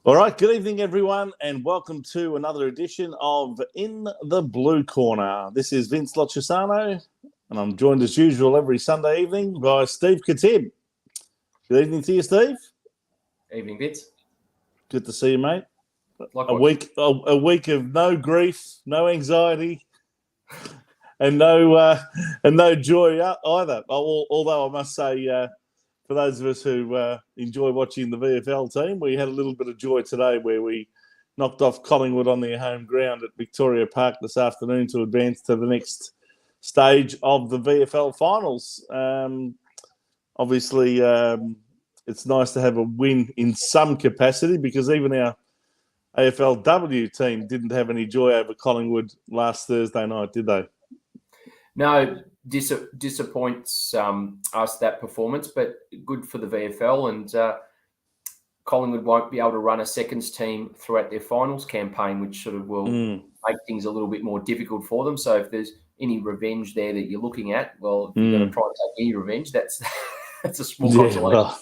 All right, good evening, everyone, and welcome to another edition of In the Blue Corner. This is Vince Loccisano, and I'm joined as usual every Sunday evening by Steve Khatib. Good evening to you, Steve. Evening, Vince. Good to see you, mate. Likewise. A week of no grief, no anxiety, and no joy either. Although I must say, for those of us who enjoy watching the VFL team, we had a little bit of joy today where we knocked off Collingwood on their home ground at Victoria Park this afternoon to advance to the next stage of the VFL finals. Obviously, it's nice to have a win in some capacity because even our AFLW team didn't have any joy over Collingwood last Thursday night, did they? No, disappoints us, that performance, but good for the VFL, and Collingwood won't be able to run a seconds team throughout their finals campaign, which sort of will make things a little bit more difficult for them. So if there's any revenge there that you're looking at, well, if you're going to try and take any revenge, that's a small consolation.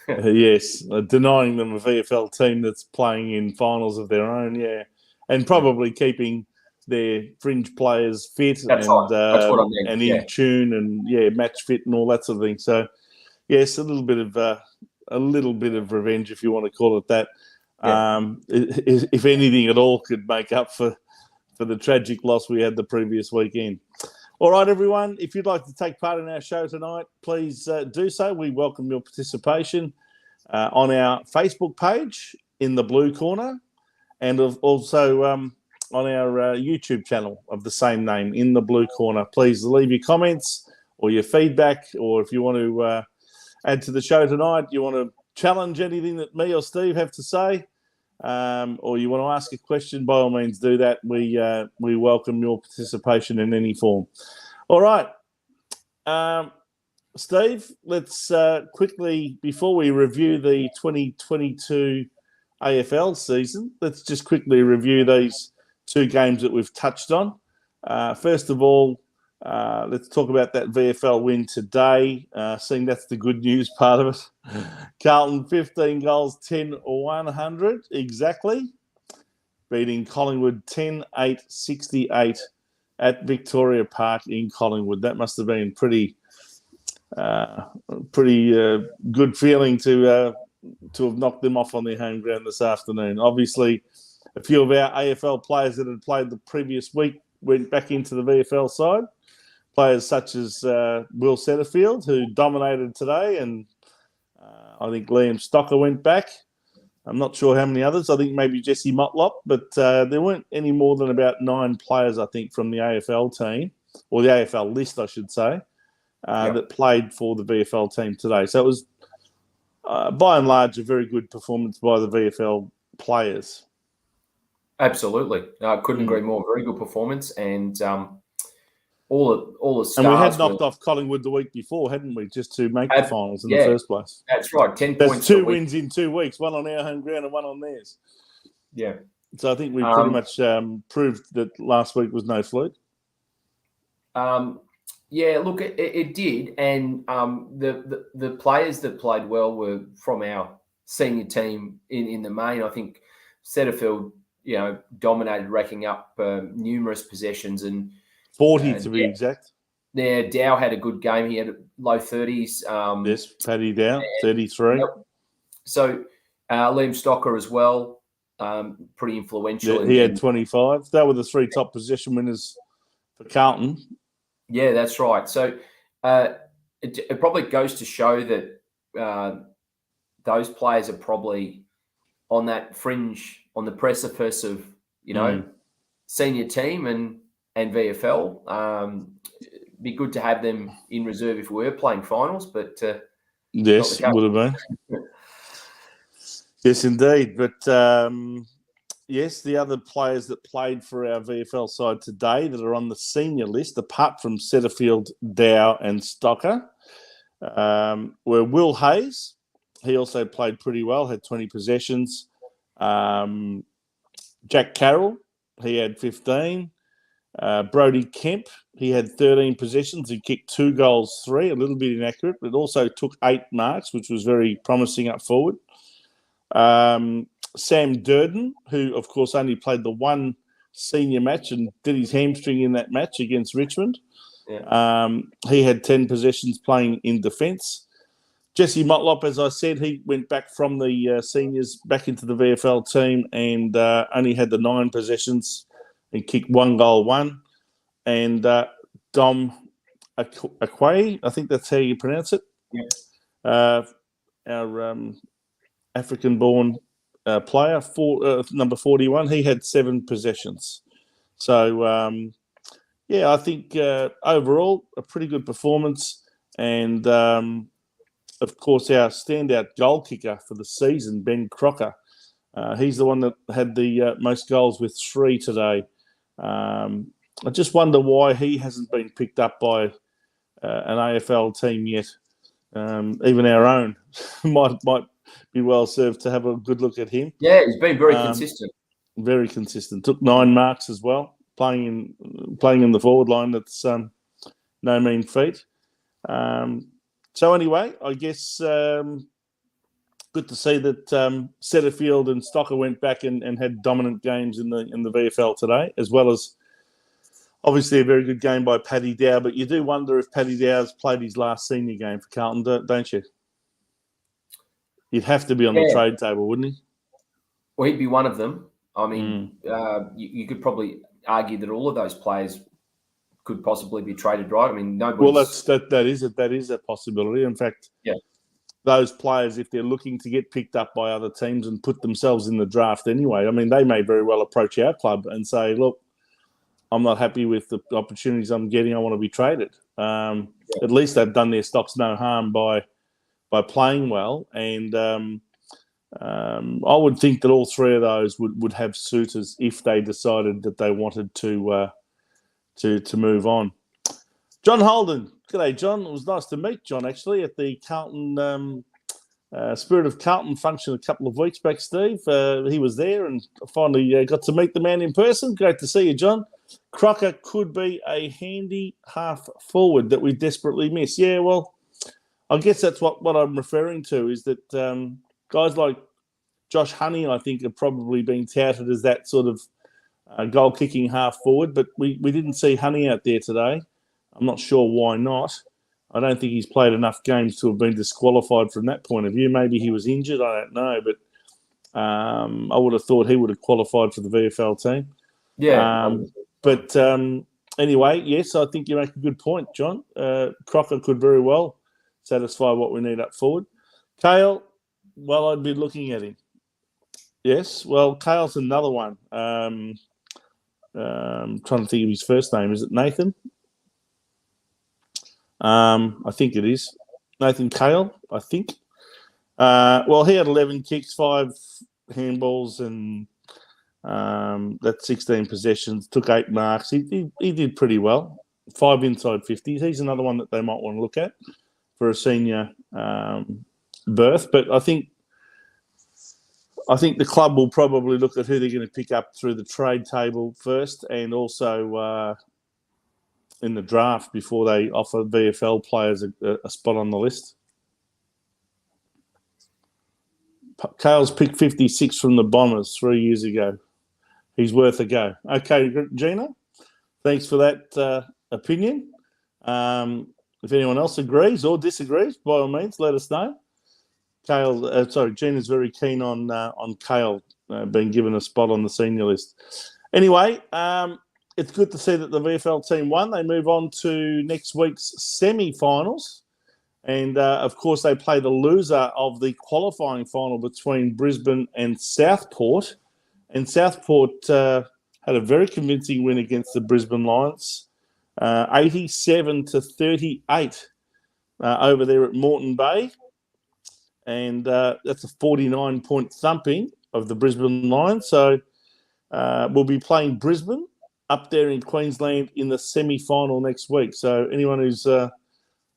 Well, yes, denying them a VFL team that's playing in finals of their own, and probably keeping their fringe players fit That's what I mean. and in tune and match fit and all that sort of thing. So yes, a little bit of revenge, if you want to call it that. If anything at all, could make up for the tragic loss we had the previous weekend. All right, everyone, if you'd like to take part in our show tonight, please do so. We welcome your participation on our Facebook page, In the Blue Corner, and also on our YouTube channel of the same name, In the Blue Corner. Please leave your comments or your feedback, or if you want to add to the show tonight, you want to challenge anything that me or Steve have to say, or you want to ask a question, by all means do that. We welcome your participation in any form. All right. Steve, let's quickly, before we review the 2022 AFL season, let's just quickly review these two games that we've touched on. First of all, let's talk about that VFL win today, seeing that's the good news part of it. Carlton, 15 goals, 10-100 exactly, beating Collingwood 10-8-68 at Victoria Park in Collingwood. That must have been pretty good feeling to have knocked them off on their home ground this afternoon. Obviously, a few of our AFL players that had played the previous week went back into the VFL side. Players such as Will Setterfield, who dominated today, and I think Liam Stocker went back. I'm not sure how many others. I think maybe Jesse Motlop, but there weren't any more than about 9 players, I think, from the AFL team, or the AFL list, I should say, that played for the VFL team today. So it was, by and large, a very good performance by the VFL players. Absolutely. I couldn't agree more. Very good performance, and all the stars. And we had knocked off Collingwood the week before, hadn't we, just to make the finals in the first place? That's right. 10 That's points. 2 wins in 2 weeks, one on our home ground and one on theirs. Yeah. So I think we pretty much proved that last week was no fluke. Yeah, look, it did, and the players that played well were from our senior team in the main. I think Setterfield, dominated, racking up numerous possessions, and 40 to be exact. Yeah, Dow had a good game. He had low 30s. Yes, Paddy Dow, 33. Yep. So Liam Stocker as well, pretty influential. Yeah, he had 25. They were the 3 top possession winners for Carlton. Yeah, that's right. So it probably goes to show that those players are probably on that fringe, on the precipice of, senior team and VFL. Be good to have them in reserve if we were playing finals, but yes, it would have been. Yes, indeed. But yes, the other players that played for our VFL side today that are on the senior list, apart from Setterfield, Dow and Stocker, were Will Hayes. He also played pretty well, had 20 possessions. Jack Carroll, he had 15. Brodie Kemp, he had 13 possessions. He kicked 2 goals, 3, a little bit inaccurate, but also took 8 marks, which was very promising up forward. Sam Durden, who, of course, only played the one senior match and did his hamstring in that match against Richmond. Yeah. He had 10 possessions playing in defence. Jesse Motlop, as I said, he went back from the seniors back into the VFL team and only had the 9 possessions and kicked 1 goal, 1. And Dom Akwe, I think that's how you pronounce it. Yeah. Our African-born player, number 41, he had 7 possessions. So, I think overall a pretty good performance. And, of course, our standout goal kicker for the season, Ben Crocker, he's the one that had the most goals with 3 today. I just wonder why he hasn't been picked up by an AFL team yet. Even our own might be well served to have a good look at him. Yeah, he's been very consistent. Very consistent. Took 9 marks as well, playing in the forward line. That's no mean feat. So anyway, I guess good to see that Setterfield and Stocker went back and had dominant games in the VFL today, as well as obviously a very good game by Paddy Dow. But you do wonder if Paddy Dow's played his last senior game for Carlton, don't you? He'd have to be on the trade table, wouldn't he? Well, he'd be one of them. I mean, you could probably argue that all of those players could possibly be traded, right? I mean, nobody. Well, that is a possibility. In fact, those players, if they're looking to get picked up by other teams and put themselves in the draft anyway, I mean, they may very well approach our club and say, "Look, I'm not happy with the opportunities I'm getting. I want to be traded." At least they've done their stocks no harm by playing well, and I would think that all 3 of those would have suitors if they decided that they wanted to move on. John Holden, g'day, John. It was nice to meet John actually at the Carlton Spirit of Carlton function a couple of weeks back. Steve, he was there, and finally got to meet the man in person. Great to see you, John. Crocker could be a handy half forward that we desperately miss. Yeah, well, I guess that's what I'm referring to, is that guys like Josh Honey, I think, have probably been touted as that sort of goal-kicking half forward, but we didn't see Honey out there today. I'm not sure why not. I don't think he's played enough games to have been disqualified from that point of view. Maybe he was injured, I don't know, but I would have thought he would have qualified for the VFL team. Yeah. But anyway, yes, I think you make a good point, John. Crocker could very well satisfy what we need up forward. Kale, well, I'd be looking at him. Yes, well, Kale's another one. Trying to think of his first name. Is it Nathan? I think it is. Nathan Kale, I think. Well, he had 11 kicks, 5 handballs, and that's 16 possessions, took 8 marks. He did pretty well. 5 inside 50s. He's another one that they might want to look at for a senior berth. But I think the club will probably look at who they're going to pick up through the trade table first, and also in the draft before they offer VFL players a spot on the list. Kale's picked 56 from the Bombers 3 years ago. He's worth a go. Okay, Gina, thanks for that opinion. If anyone else agrees or disagrees, by all means, let us know. Gina's very keen on Kale being given a spot on the senior list. Anyway, it's good to see that the VFL team won. They move on to next week's semi-finals. And, of course, they play the loser of the qualifying final between Brisbane and Southport. And Southport had a very convincing win against the Brisbane Lions, 87-38 over there at Moreton Bay. And that's a 49-point thumping of the Brisbane Lions. So we'll be playing Brisbane up there in Queensland in the semi-final next week. So anyone who's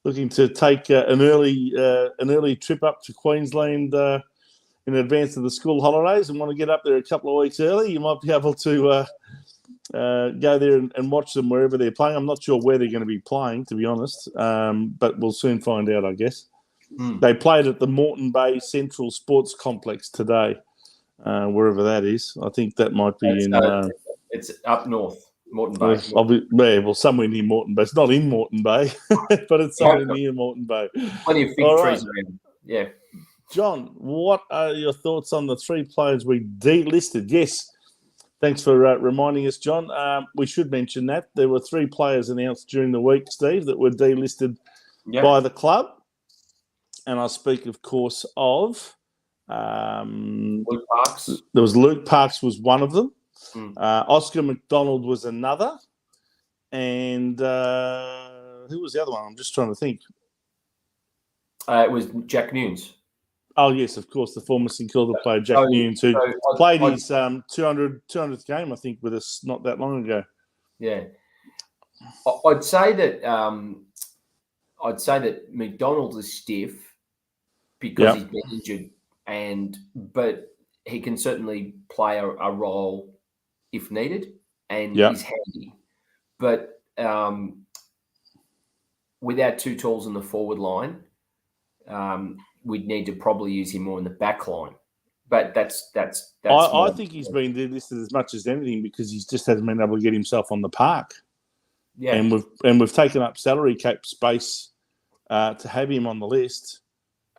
looking to take an early trip up to Queensland in advance of the school holidays and want to get up there a couple of weeks early, you might be able to go there and watch them wherever they're playing. I'm not sure where they're going to be playing, to be honest, but we'll soon find out, I guess. They played at the Moreton Bay Central Sports Complex today, wherever that is. I think that might be it's up north, Moreton Bay. Somewhere near Moreton Bay. It's not in Moreton Bay, but it's somewhere near Moreton Bay. Plenty of fig trees around. Yeah. John, what are your thoughts on the 3 players we delisted? Yes. Thanks for reminding us, John. We should mention that there were 3 players announced during the week, Steve, that were delisted by the club. And I speak, of course, of Luke Parks. There was Luke Parks was one of them. Oscar McDonald was another. And who was the other one? I'm just trying to think. It was Jack Nunes. Oh, yes, of course, the former St Kilda player, Jack Nunes, who played his 200th game, I think, with us not that long ago. Yeah. I'd say that McDonald is stiff because he's been injured, but he can certainly play a role if needed, and he's handy. But without 2 tools in the forward line, we'd need to probably use him more in the back line. But that's I think he's been delisted as much as anything because he just hasn't been able to get himself on the park. Yeah, and we've taken up salary cap space to have him on the list,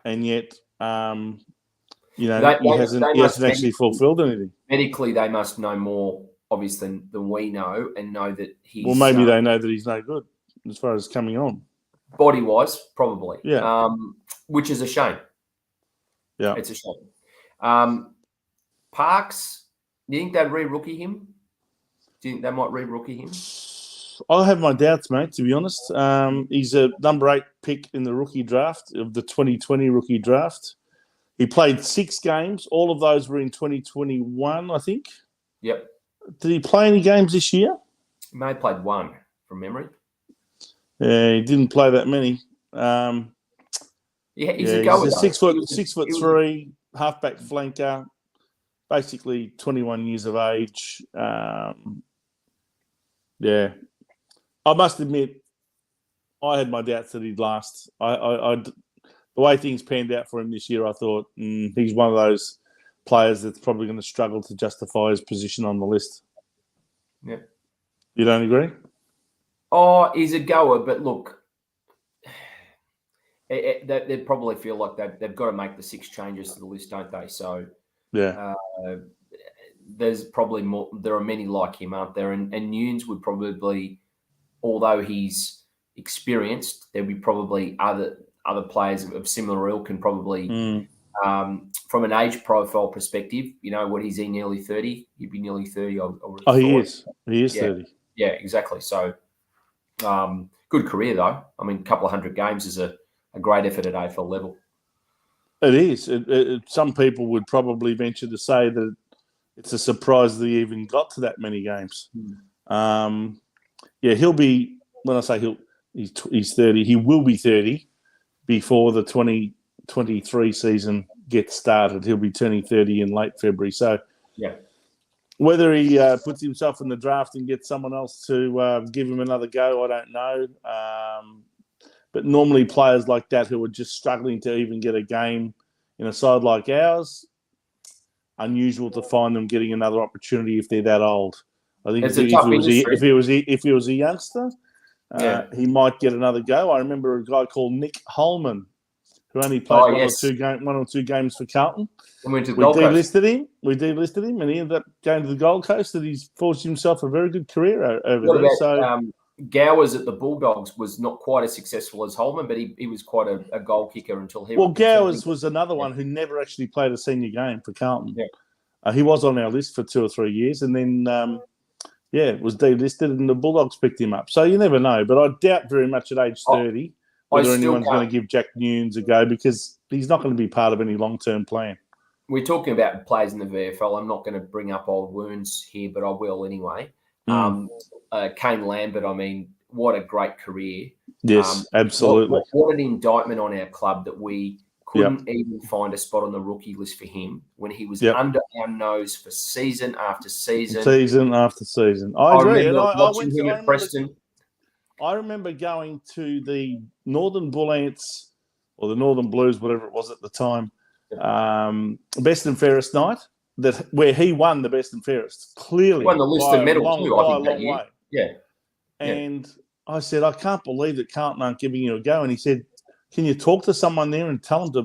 and yet he hasn't actually fulfilled anything. Medically, they must know more, obviously, than we know, and know that he's. Well, maybe they know that he's no good as far as coming on. Body-wise, probably. Yeah. Which is a shame. Yeah. It's a shame. Parks, do you think they'd re-rookie him? Do you think they might re-rookie him? I have my doubts, mate, to be honest. He's a number 8 pick in the rookie draft, of the 2020 rookie draft. He played 6 games. All of those were in 2021, I think. Yep. Did he play any games this year? He may have played 1 from memory. Yeah, he didn't play that many. He's a goer. He's a 6'3", halfback flanker, basically 21 years of age. Yeah, I must admit, I had my doubts that he'd last. The way things panned out for him this year, I thought he's one of those players that's probably going to struggle to justify his position on the list. Yeah, you don't agree? Oh, he's a goer, but look, they probably feel like they've got to make the 6 changes to the list, don't they? So yeah, there's probably more. There are many like him, aren't there? And Nunes would probably, although he's experienced, there'd be probably other players of similar ilk and probably from an age profile perspective, what is he, nearly 30? He'd be nearly 30. He is 30. Yeah, exactly. So good career though. I mean, a couple of 100 games is a great effort at AFL level. It is. Some people would probably venture to say that it's a surprise that he even got to that many games. He'll be. When I say he's 30, he will be 30 before the 2023 season gets started. He'll be turning 30 in late February. So, whether he puts himself in the draft and gets someone else to give him another go, I don't know. But normally players like that who are just struggling to even get a game in a side like ours, unusual to find them getting another opportunity if they're that old. I think if he was a youngster, he might get another go. I remember a guy called Nick Holman who only played one or two games for Carlton. We delisted him, and he ended up going to the Gold Coast. That he's forged himself a very good career over there. Gowers at the Bulldogs was not quite as successful as Holman, but he was quite a goal kicker until he. Well, Gowers was another one who never actually played a senior game for Carlton. Yeah. He was on our list for 2 or 3 years, and then was delisted, and the Bulldogs picked him up. So you never know, but I doubt very much at age 30 whether anyone's going to give Jack Nunes a go, because he's not going to be part of any long-term plan. We're talking about players in the VFL. I'm not going to bring up old wounds here, but I will anyway. Kane Lambert, I mean, what a great career. Yes, absolutely. What an indictment on our club that we couldn't even find a spot on the rookie list for him when he was under our nose for season after season. Season after season. I agree. Remember watching him at Preston. I remember going to the Northern Bull Ants, or the Northern Blues, whatever it was at the time, best and fairest night. that where he won the best and fairest, clearly. He won the Liston medal too, I think, that year. Way. Yeah. And I said, I can't believe that Carlton aren't giving you a go. And he said, can you talk to someone there and tell them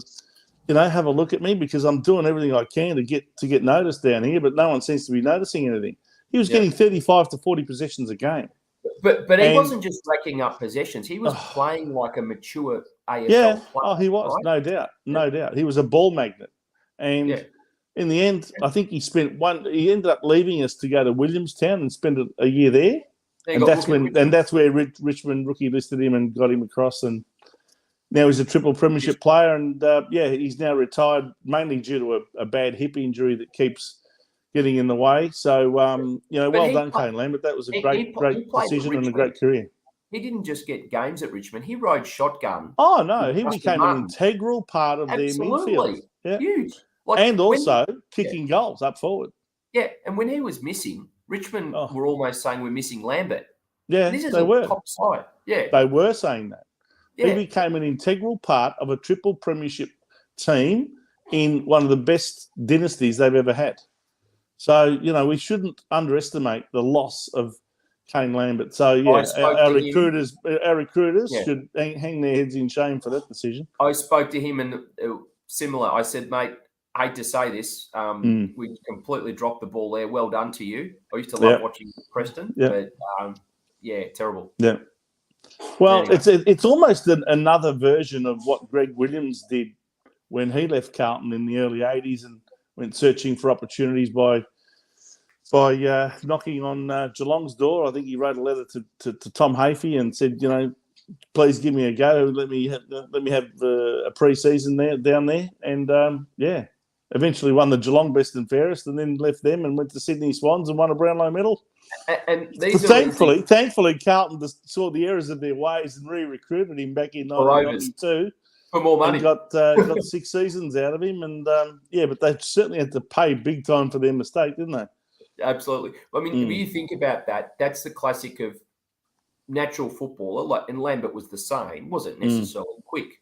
to, have a look at me, because I'm doing everything I can to get noticed down here, but no one seems to be noticing anything. He was getting 35 to 40 possessions a game. But he wasn't just racking up possessions. He was playing like a mature AFL player. Oh, he was, right? No doubt. He was a ball magnet. And in the end, I think he ended up leaving us to go to Williamstown and spend a year there. And that's where Richmond rookie listed him and got him across, and now he's a triple premiership player, and he's now retired mainly due to a bad hip injury that keeps getting in the way. So, well done, Kane Lambert. That was a great decision and a great career. He didn't just get games at Richmond. He rode shotgun. Oh, no. He became an integral part of their midfield. Yeah. Huge. And also kicking goals up forward. Yeah, and when he was missing, Richmond were almost saying we're missing Lambert. Yeah, this is they were. Top side. Yeah. They were saying that. Yeah. He became an integral part of a triple premiership team in one of the best dynasties they've ever had. So, we shouldn't underestimate the loss of Kane Lambert. So, our recruiters should hang their heads in shame for that decision. I spoke to him and similar. I said, mate, I hate to say this, we completely dropped the ball there. Well done to you. I used to love watching Preston, but terrible. Yeah. Well, anyway. It's almost another version of what Greg Williams did when he left Carlton in the early 80s and went searching for opportunities by knocking on Geelong's door. I think he wrote a letter to Tom Hafey and said, please give me a go. Let me have a pre-season down there, and eventually won the Geelong best and fairest, and then left them and went to Sydney Swans and won a Brownlow medal. And thankfully, Carlton saw the errors of their ways and re-recruited him back in 1992 for more money. And got 6 seasons out of him, and but they certainly had to pay big time for their mistake, didn't they? Absolutely. I mean, when you think about that, that's the classic of natural footballer. And Lambert was the same. Wasn't necessarily quick,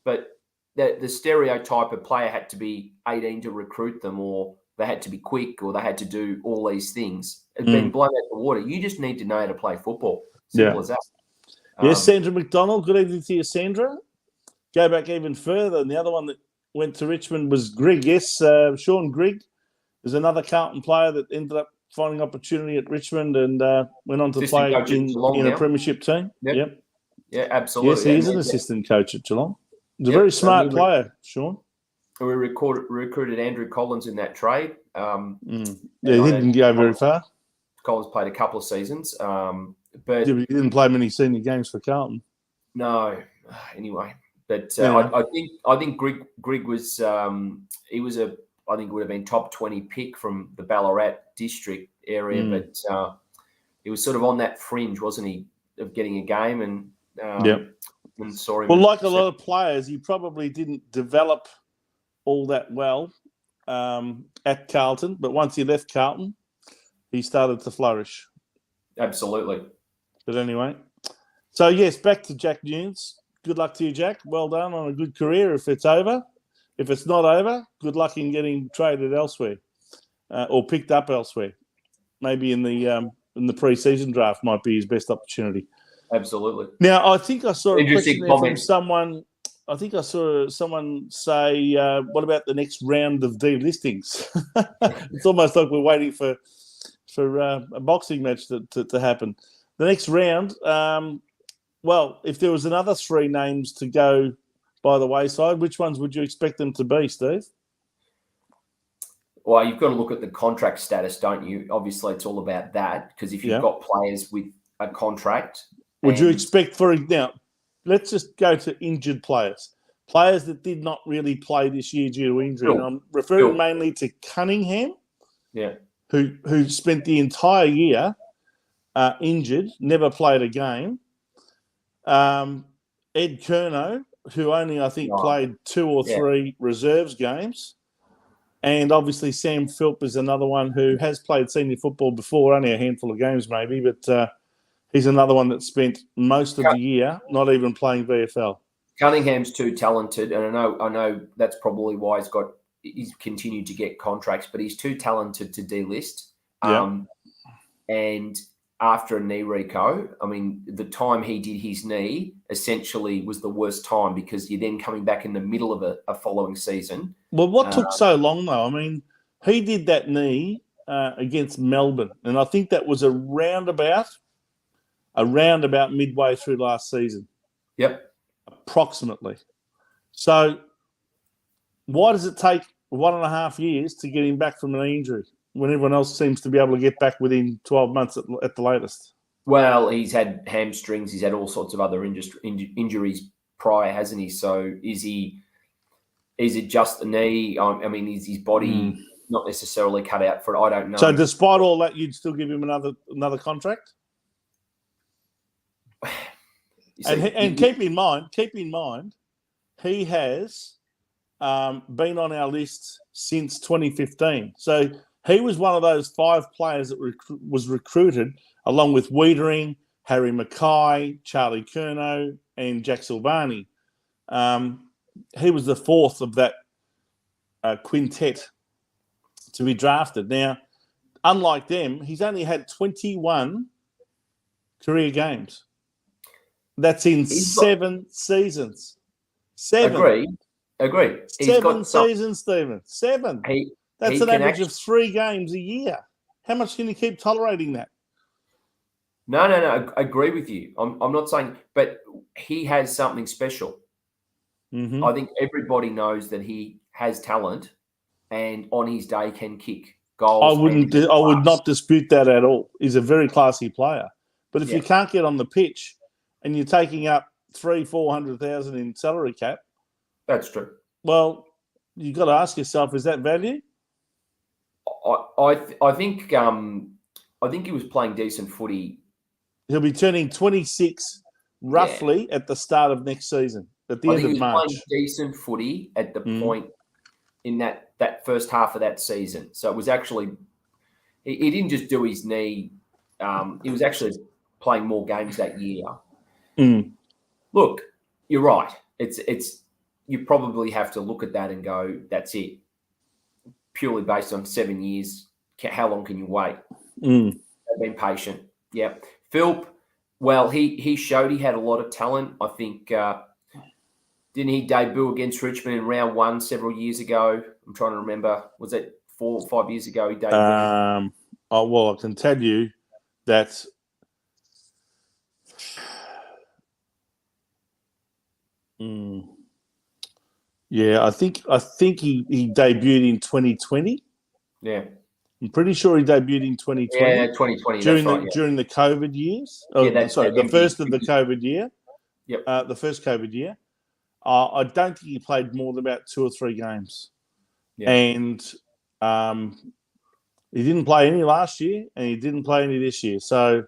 but the stereotype of player had to be 18 to recruit them, or they had to be quick, or they had to do all these things. It's been blown out the water. You just need to know how to play football. Simple as that. Yes, Sandra McDonald. Good evening to you, Sandra. Go back even further, and the other one that went to Richmond was Grigg. Yes, Sean Grigg is another Carlton player that ended up finding opportunity at Richmond and went on to play in a premiership team. Yep. Yeah, absolutely. Yes, he is an assistant coach at Geelong. He's a very smart player, Sean. We recruited Andrew Collins in that trade. He didn't go very far. Collins played a couple of seasons, but he didn't play many senior games for Carlton. No, anyway. But I think Grigg was he was I think would have been top 20 pick from the Ballarat district area, but he was sort of on that fringe, wasn't he, of getting a game and saw him. Well, like a lot of players, he probably didn't develop all that well at Carlton, but once he left Carlton, he started to flourish. Absolutely. But anyway, so yes, back to Jack Nunes. Good luck to you, Jack. Well done on a good career if it's over. If it's not over, good luck in getting traded elsewhere or picked up elsewhere. Maybe in the pre-season draft might be his best opportunity. Absolutely. Now, I think I saw a question there from someone. I think I saw someone say, what about the next round of delistings? It's almost like we're waiting for a boxing match to happen. The next round, well, if there was another 3 names to go by the wayside, which ones would you expect them to be, Steve? Well, you've got to look at the contract status, don't you? Obviously, it's all about that, because if you've got players with a contract... Would you expect now, let's just go to injured players that did not really play this year due to injury. And I'm referring mainly to Cunningham, who spent the entire year injured, never played a game. Ed Curnow, who only, I think, played 2 or 3 reserves games. And obviously Sam Philp is another one who has played senior football before, only a handful of games maybe, but he's another one that spent most of the year not even playing VFL. Cunningham's too talented, and I know that's probably why he's got he's continued to get contracts, but he's too talented to delist. Yeah. And after a knee reco, I mean, the time he did his knee essentially was the worst time because you're then coming back in the middle of a following season. Well, what took so long, though? I mean, he did that knee against Melbourne, and I think that was around about midway through last season. Yep. Approximately. So why does it take 1.5 years to get him back from an injury when everyone else seems to be able to get back within 12 months at the latest? Well, he's had hamstrings. He's had all sorts of other injuries prior, hasn't he? So is it just the knee? I mean, is his body not necessarily cut out for it? I don't know. So despite all that, you'd still give him another contract? And keep in mind, he has been on our list since 2015. So he was one of those 5 players that was recruited along with Wiedering, Harry Mackay, Charlie Curnow, and Jack Silvani. He was the 4th of that quintet to be drafted. Now, unlike them, he's only had 21 career games. That's in 7 seasons. 7. Agree. He's 7 seasons, Stephen. 7. That's an average of 3 games a year. How much can you keep tolerating that? No. I agree with you. I'm not saying, but he has something special. Mm-hmm. I think everybody knows that he has talent, and on his day can kick goals. I would not dispute that at all. He's a very classy player. But if you can't get on the pitch and you're taking up 300,000-400,000 in salary cap, that's true. Well, you've got to ask yourself: is that value? I think he was playing decent footy. He'll be turning 26 roughly at the start of next season, at the end of March. He was playing decent footy at the point in that first half of that season. So it was actually he didn't just do his knee. He was actually playing more games that year. Look, you're right. It's you probably have to look at that and go, that's it. Purely based on 7 years, how long can you wait? They've been patient. Yeah. Philp, well, he showed he had a lot of talent. I think, didn't he debut against Richmond in round 1 several years ago? I'm trying to remember. Was it 4 or 5 years ago he debuted? Well, I can tell you that I think he debuted in 2020. Yeah. I'm pretty sure he debuted in 2020. Yeah, 2020. During the COVID years. The first of the COVID year. Yep. The first COVID year. I don't think he played more than about 2 or 3 games. Yeah. And he didn't play any last year, and he didn't play any this year. So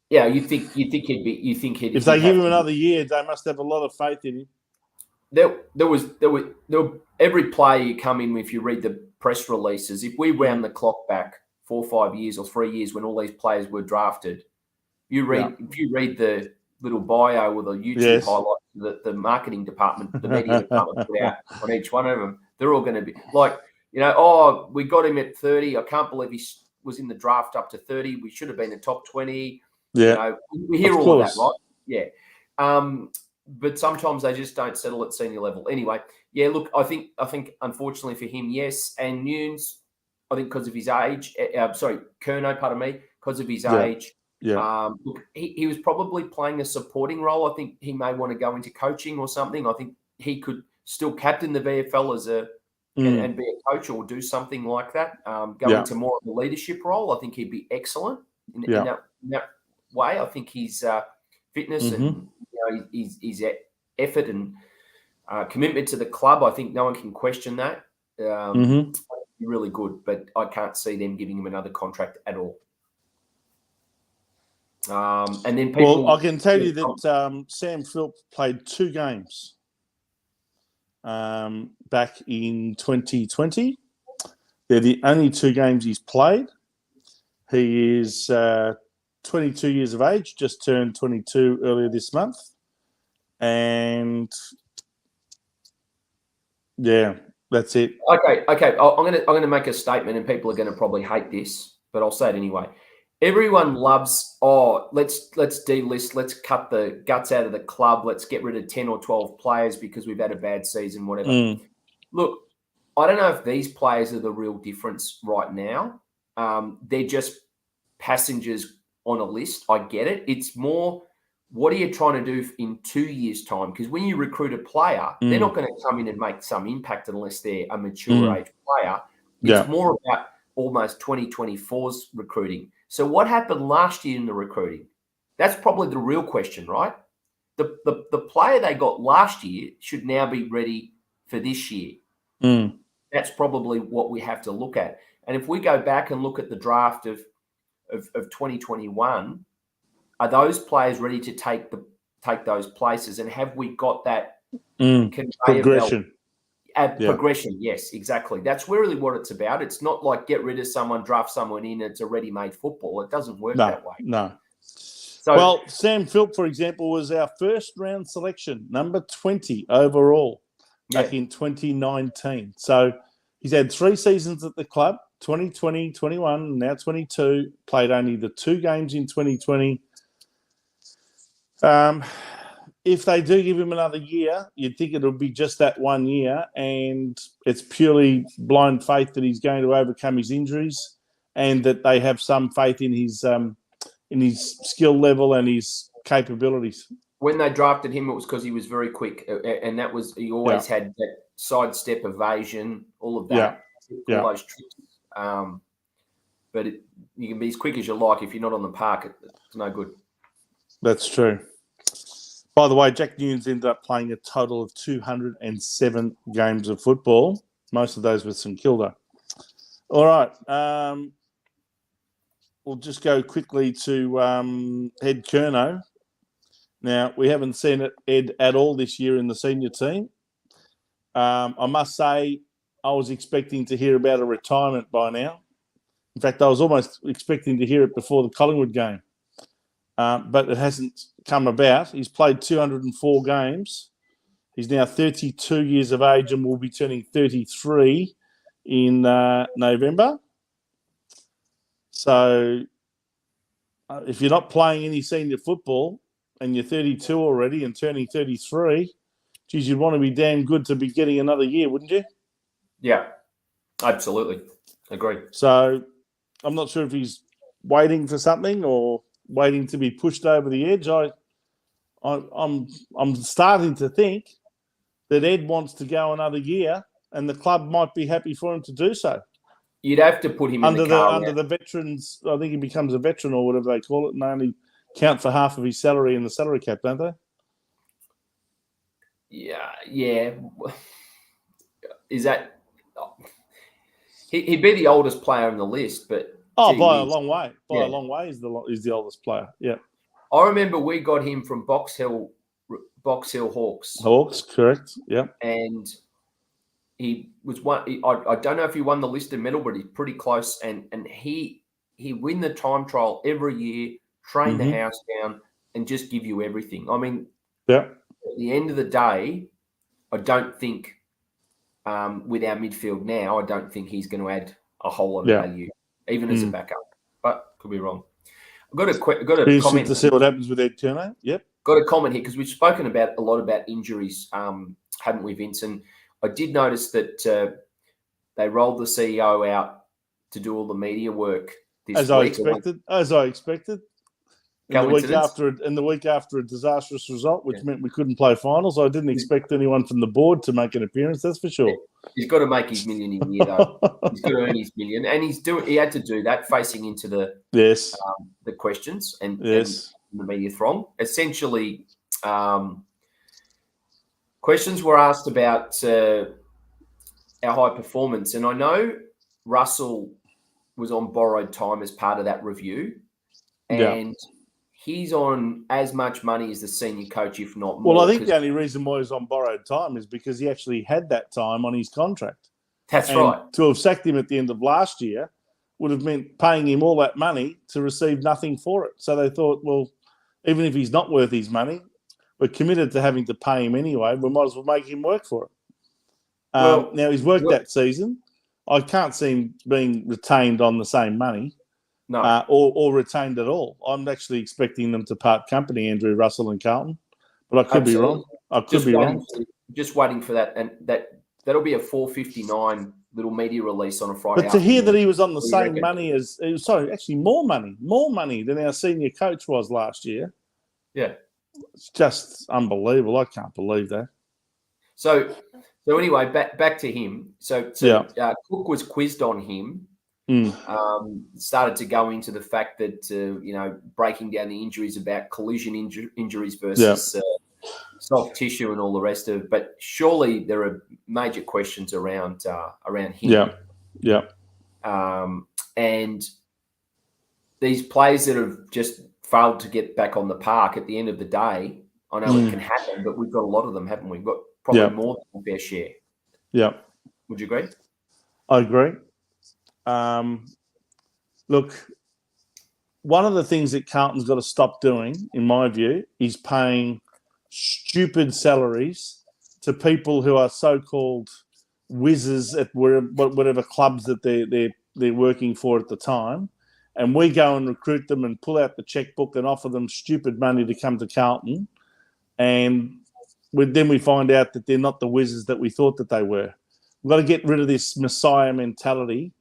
yeah, you think he'd if they give him another year, they must have a lot of faith in him. There was every player you come in with, if you read the press releases, if we round the clock back 4 or 5 years or 3 years when all these players were drafted, if you read the little bio or the YouTube highlights the marketing department, the media department put out on each one of them, they're all going to be like, we got him at 30. I can't believe he was in the draft up to 30. We should have been the top 20. Yeah. We hear all of that, right? Yeah. But sometimes they just don't settle at senior level. Anyway, yeah, look, I think unfortunately for him, yes. And Nunes, I think because of his age, Curnow, pardon me, because of his age. Yeah. Look, he was probably playing a supporting role. I think he may want to go into coaching or something. I think he could still captain the VFL and be a coach or do something like that. Go into more of a leadership role. I think he'd be excellent in that way. I think his fitness and his effort and commitment to the club, I think no one can question that. Be really good, but I can't see them giving him another contract at all. And then I can tell you that Sam Philp played 2 games back in 2020. They're the only 2 games he's played. He is 22 years of age, just turned 22 earlier this month. And, That's it. Okay. I'm gonna make a statement, and people are going to probably hate this, but I'll say it anyway. Everyone loves, let's delist, let's cut the guts out of the club, let's get rid of 10 or 12 players because we've had a bad season, whatever. Look, I don't know if these players are the real difference right now. They're just passengers on a list. I get it. It's more, what are you trying to do in 2 years' time? Because when you recruit a player, they're not going to come in and make some impact unless they're a mature age player. It's more about almost 2024's recruiting. So what happened last year in the recruiting? That's probably the real question, right? The player they got last year should now be ready for this year. That's probably what we have to look at. And if we go back and look at the draft of 2021, are those players ready to take those places? And have we got that progression? Progression, yes, exactly. That's really what it's about. It's not like get rid of someone, draft someone in, it's a ready-made football. It doesn't work that way. No. So, well, Sam Philp, for example, was our first-round selection, number 20 overall, back in 2019. So he's had 3 seasons at the club, 2020, 21, now 22, played only the 2 games in 2020. If they do give him another year, you'd think it would be just that 1 year, and it's purely blind faith that he's going to overcome his injuries and that they have some faith in his skill level and his capabilities. When they drafted him, it was because he was very quick, and that was, he always had that sidestep evasion, all of that, all those tricks. But you can be as quick as you like. If you're not on the park, it's no good. That's true. By the way, Jack Newnes ended up playing a total of 207 games of football, most of those with St Kilda. All right. We'll just go quickly to Ed Curnow. Now, we haven't seen Ed at all this year in the senior team. I must say, I was expecting to hear about a retirement by now. In fact, I was almost expecting to hear it before the Collingwood game. But it hasn't come about. He's played 204 games. He's now 32 years of age and will be turning 33 in November. So if you're not playing any senior football and you're 32 already and turning 33, geez, you'd want to be damn good to be getting another year, wouldn't you? Yeah, absolutely. Agree. So I'm not sure if he's waiting for something or waiting to be pushed over the edge. I'm starting to think that Ed wants to go another year, and the club might be happy for him to do so. You'd have to put him under the veterans. I think he becomes a veteran or whatever they call it, and they only count for half of his salary in the salary cap, don't they? Yeah. Is that? He'd be the oldest player on the list, but. By a long way. By a long way, he's the oldest player. Yeah. I remember we got him from Box Hill Hawks. Hawks, correct. Yeah. And he was one. I don't know if he won the listed medal, but he's pretty close. And he win the time trial every year, train the house down, and just give you everything. I mean, at the end of the day, I don't think with our midfield now, I don't think he's going to add a whole lot of value. Even as a backup, but could be wrong. I've got a comment to see what happens with Ed Curnow. Yep. Got a comment here because we've spoken a lot about injuries, hadn't we, Vince? And I did notice that they rolled the CEO out to do all the media work this week. As I expected. In the week after a disastrous result, which meant we couldn't play finals, I didn't expect anyone from the board to make an appearance. That's for sure. He's got to make his million a year, though. He's got to earn his million, and he had to do that facing into the questions and the media throng. Essentially, questions were asked about our high performance, and I know Russell was on borrowed time as part of that review, and. He's on as much money as the senior coach, if not more. Well, I think the only reason why he's on borrowed time is because he actually had that time on his contract. That's right. To have sacked him at the end of last year would have meant paying him all that money to receive nothing for it. So they thought, well, even if he's not worth his money, we're committed to having to pay him anyway. We might as well make him work for it. Now, he's worked that season. I can't see him being retained on the same money. No. Or retained at all. I'm actually expecting them to part company, Andrew Russell and Carlton, but I could be wrong. Just waiting for that, and that'll be a 4:59 little media release on a Friday. But to hear that he was on the same money as, actually more money than our senior coach was last year. Yeah, it's just unbelievable. I can't believe that. So anyway, back to him. So Cook was quizzed on him. Started to go into the fact that breaking down the injuries about collision injuries versus soft tissue and all the rest of it. But surely there are major questions around him. And these players that have just failed to get back on the park at the end of the day, I know it can happen, but we've got a lot of them, haven't we? We've got probably more than a fair share. Yeah. Would you agree? I agree. Look, one of the things that Carlton's got to stop doing, in my view, is paying stupid salaries to people who are so-called whizzes at whatever clubs that they're working for at the time, and we go and recruit them and pull out the checkbook and offer them stupid money to come to Carlton, and then we find out that they're not the whizzes that we thought that they were. We've got to get rid of this messiah mentality.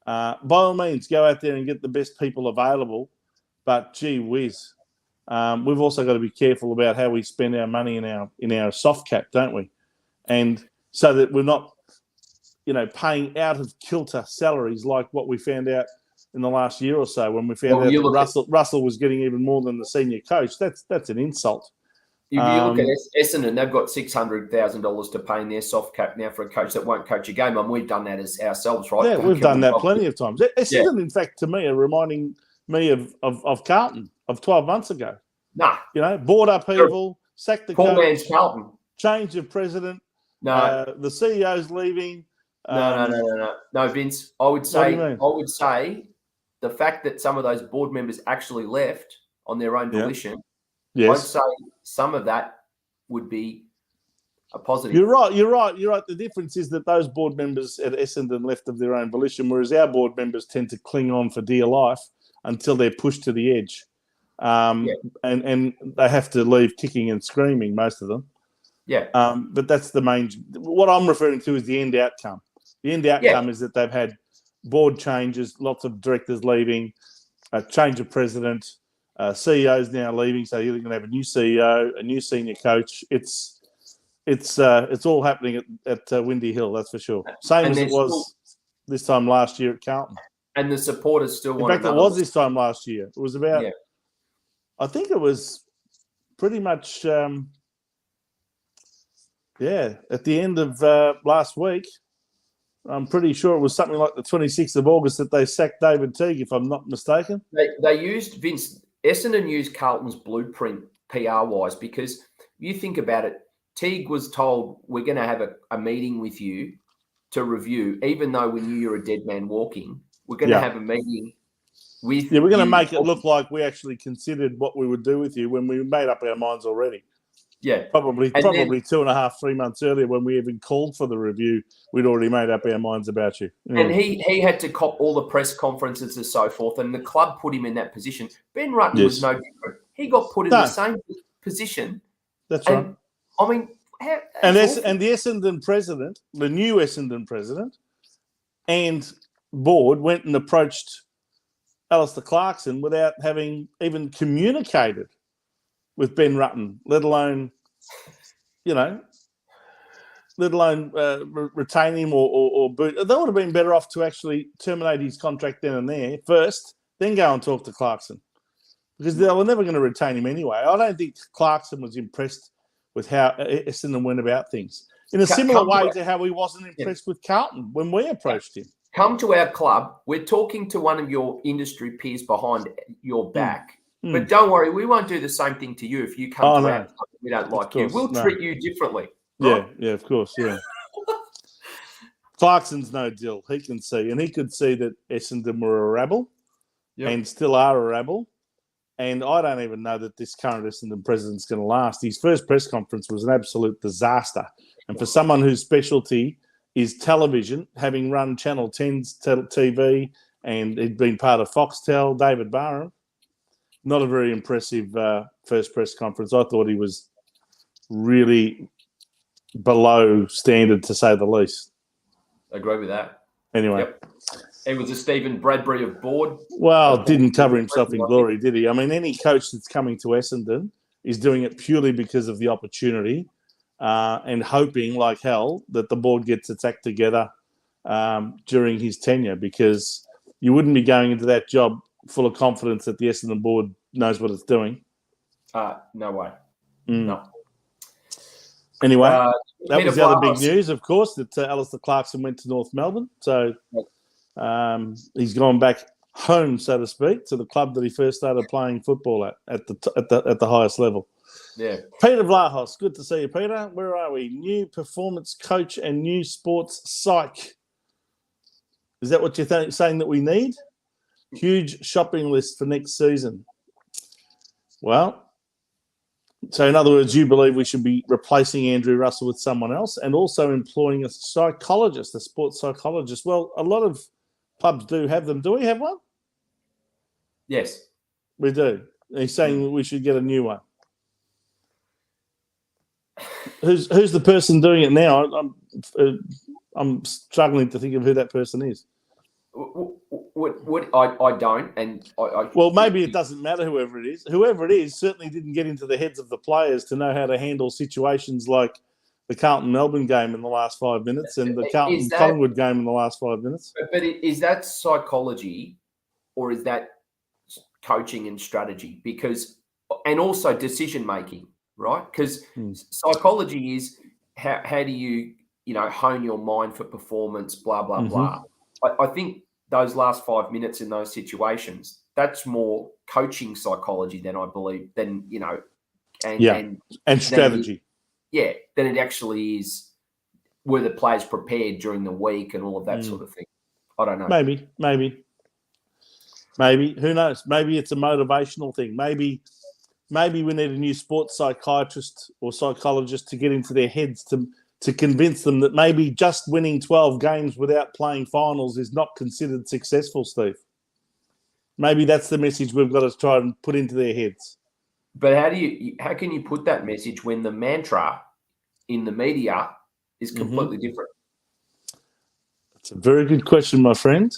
By all means, go out there and get the best people available, but gee whiz, we've also got to be careful about how we spend our money in our soft cap, don't we? And so that we're not, paying out of kilter salaries like what we found out in the last year or so when we found out that Russell was getting even more than the senior coach. That's an insult. If you look at Essendon, they've got $600,000 to pay in their soft cap now for a coach that won't coach a game, and we've done that as ourselves, right? Yeah, we've done that plenty of times. Essendon, in fact, to me, are reminding me of Carlton of 12 months ago. Nah. Board upheaval, sack the coach, man's Carlton. Change of president. No. The CEO's leaving. No, Vince. I would say the fact that some of those board members actually left on their own volition. Yes. I'd say some of that would be a positive. You're right. The difference is that those board members at Essendon left of their own volition, whereas our board members tend to cling on for dear life until they're pushed to the edge. And they have to leave kicking and screaming, most of them. Yeah. But that's the main... What I'm referring to is the end outcome. The end outcome is that they've had board changes, lots of directors leaving, a change of president, CEO's now leaving, so you're going to have a new CEO, a new senior coach. It's all happening at Windy Hill, that's for sure. Same as it was this time last year at Carlton. And the supporters still want. In fact, it was this time last year. It was about. Yeah. I think it was pretty much. At the end of last week, I'm pretty sure it was something like the 26th of August that they sacked David Teague, if I'm not mistaken. They used Vince. Essendon used Carlton's blueprint PR-wise because you think about it, Teague was told, we're going to have a meeting with you to review, even though we knew you're a dead man walking. We're going to have a meeting with we're going to make it look like we actually considered what we would do with you when we made up our minds already. Yeah. Probably 2.5-3 months earlier when we even called for the review, we'd already made up our minds about you. And he had to cop all the press conferences and so forth, and the club put him in that position. Ben Rutten was no different. He got put in the same position. That's right. I mean, the Essendon president, the new Essendon president, and board went and approached Alistair Clarkson without having even communicated with Ben Rutten, let alone retain him or boot. They would have been better off to actually terminate his contract then and there first, then go and talk to Clarkson, because they were never going to retain him anyway. I don't think Clarkson was impressed with how Essendon went about things. In a similar way to how he wasn't impressed with Carlton when we approached him. Come to our club. We're talking to one of your industry peers behind your back. But don't worry, we won't do the same thing to you if you come to our club. We don't like you. We'll treat you differently. Right? Yeah, of course, yeah. Clarkson's no deal. He can see. And he could see that Essendon were a rabble and still are a rabble. And I don't even know that this current Essendon president's going to last. His first press conference was an absolute disaster. And for someone whose specialty is television, having run Channel 10's TV, and he'd been part of Foxtel, David Barham. Not a very impressive first press conference. I thought he was really below standard, to say the least. Agree with that. Anyway. Yep. He was a Stephen Bradbury of board. Well, didn't cover himself in glory, did he? I mean, any coach that's coming to Essendon is doing it purely because of the opportunity and hoping like hell that the board gets its act together during his tenure, because you wouldn't be going into that job full of confidence that the Essendon board knows what it's doing. No way. No. Anyway, that was the other big news, of course, that Alistair Clarkson went to North Melbourne. So he's gone back home, so to speak, to the club that he first started playing football at the highest level. Yeah. Peter Vlahos, good to see you, Peter. Where are we? New performance coach and new sports psych. Is that what you're saying that we need? Huge shopping list for next season. Well, so in other words, you believe we should be replacing Andrew Russell with someone else and also employing a psychologist, a sports psychologist. Well, a lot of clubs do have them. Do we have one? Yes. We do. He's saying we should get a new one. Who's the person doing it now? I'm struggling to think of who that person is. I don't, and well, maybe it doesn't matter whoever it is. Whoever it is certainly didn't get into the heads of the players to know how to handle situations like the Carlton Melbourne game in the last 5 minutes and the Carlton Collingwood game in the last 5 minutes. But is that psychology, or is that coaching and strategy? Because, and also decision making, right? Because psychology is how do you hone your mind for performance, blah blah blah. I think those last 5 minutes in those situations, that's more coaching psychology than I believe, and strategy. Then it actually is, were the players prepared during the week and all of that sort of thing. I don't know. Maybe. Who knows? Maybe it's a motivational thing. Maybe we need a new sports psychiatrist or psychologist to get into their heads to convince them that maybe just winning 12 games without playing finals is not considered successful, Steve. Maybe that's the message we've got to try and put into their heads. But how can you put that message when the mantra in the media is completely different? That's a very good question, my friend.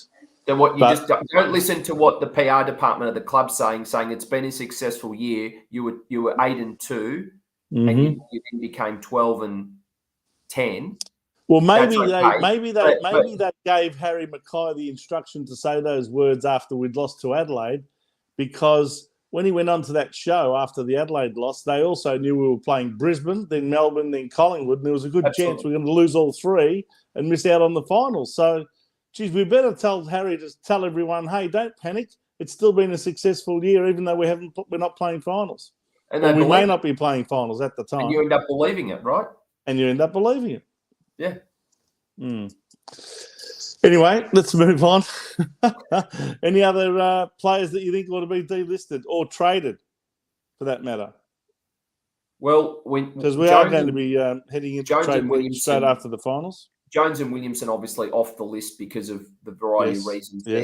Then just don't listen to what the PR department of the club's saying it's been a successful year. You were 8-2, and you then became 12-10. Well, maybe they gave Harry Mackay the instruction to say those words after we'd lost to Adelaide, because when he went on to that show after the Adelaide loss, they also knew we were playing Brisbane, then Melbourne, then Collingwood, and there was a good chance we were going to lose all three and miss out on the finals. So, geez, we better tell Harry to tell everyone, hey, don't panic. It's still been a successful year, even though we're not playing finals. And we may not be playing finals at the time. And you end up believing it, right? And you end up believing it. Yeah. Anyway, let's move on. Any other players that you think ought to be delisted or traded, for that matter? Well, because we are going to be heading into trade straight after the finals. Jones and Williamson obviously off the list because of the variety of reasons there.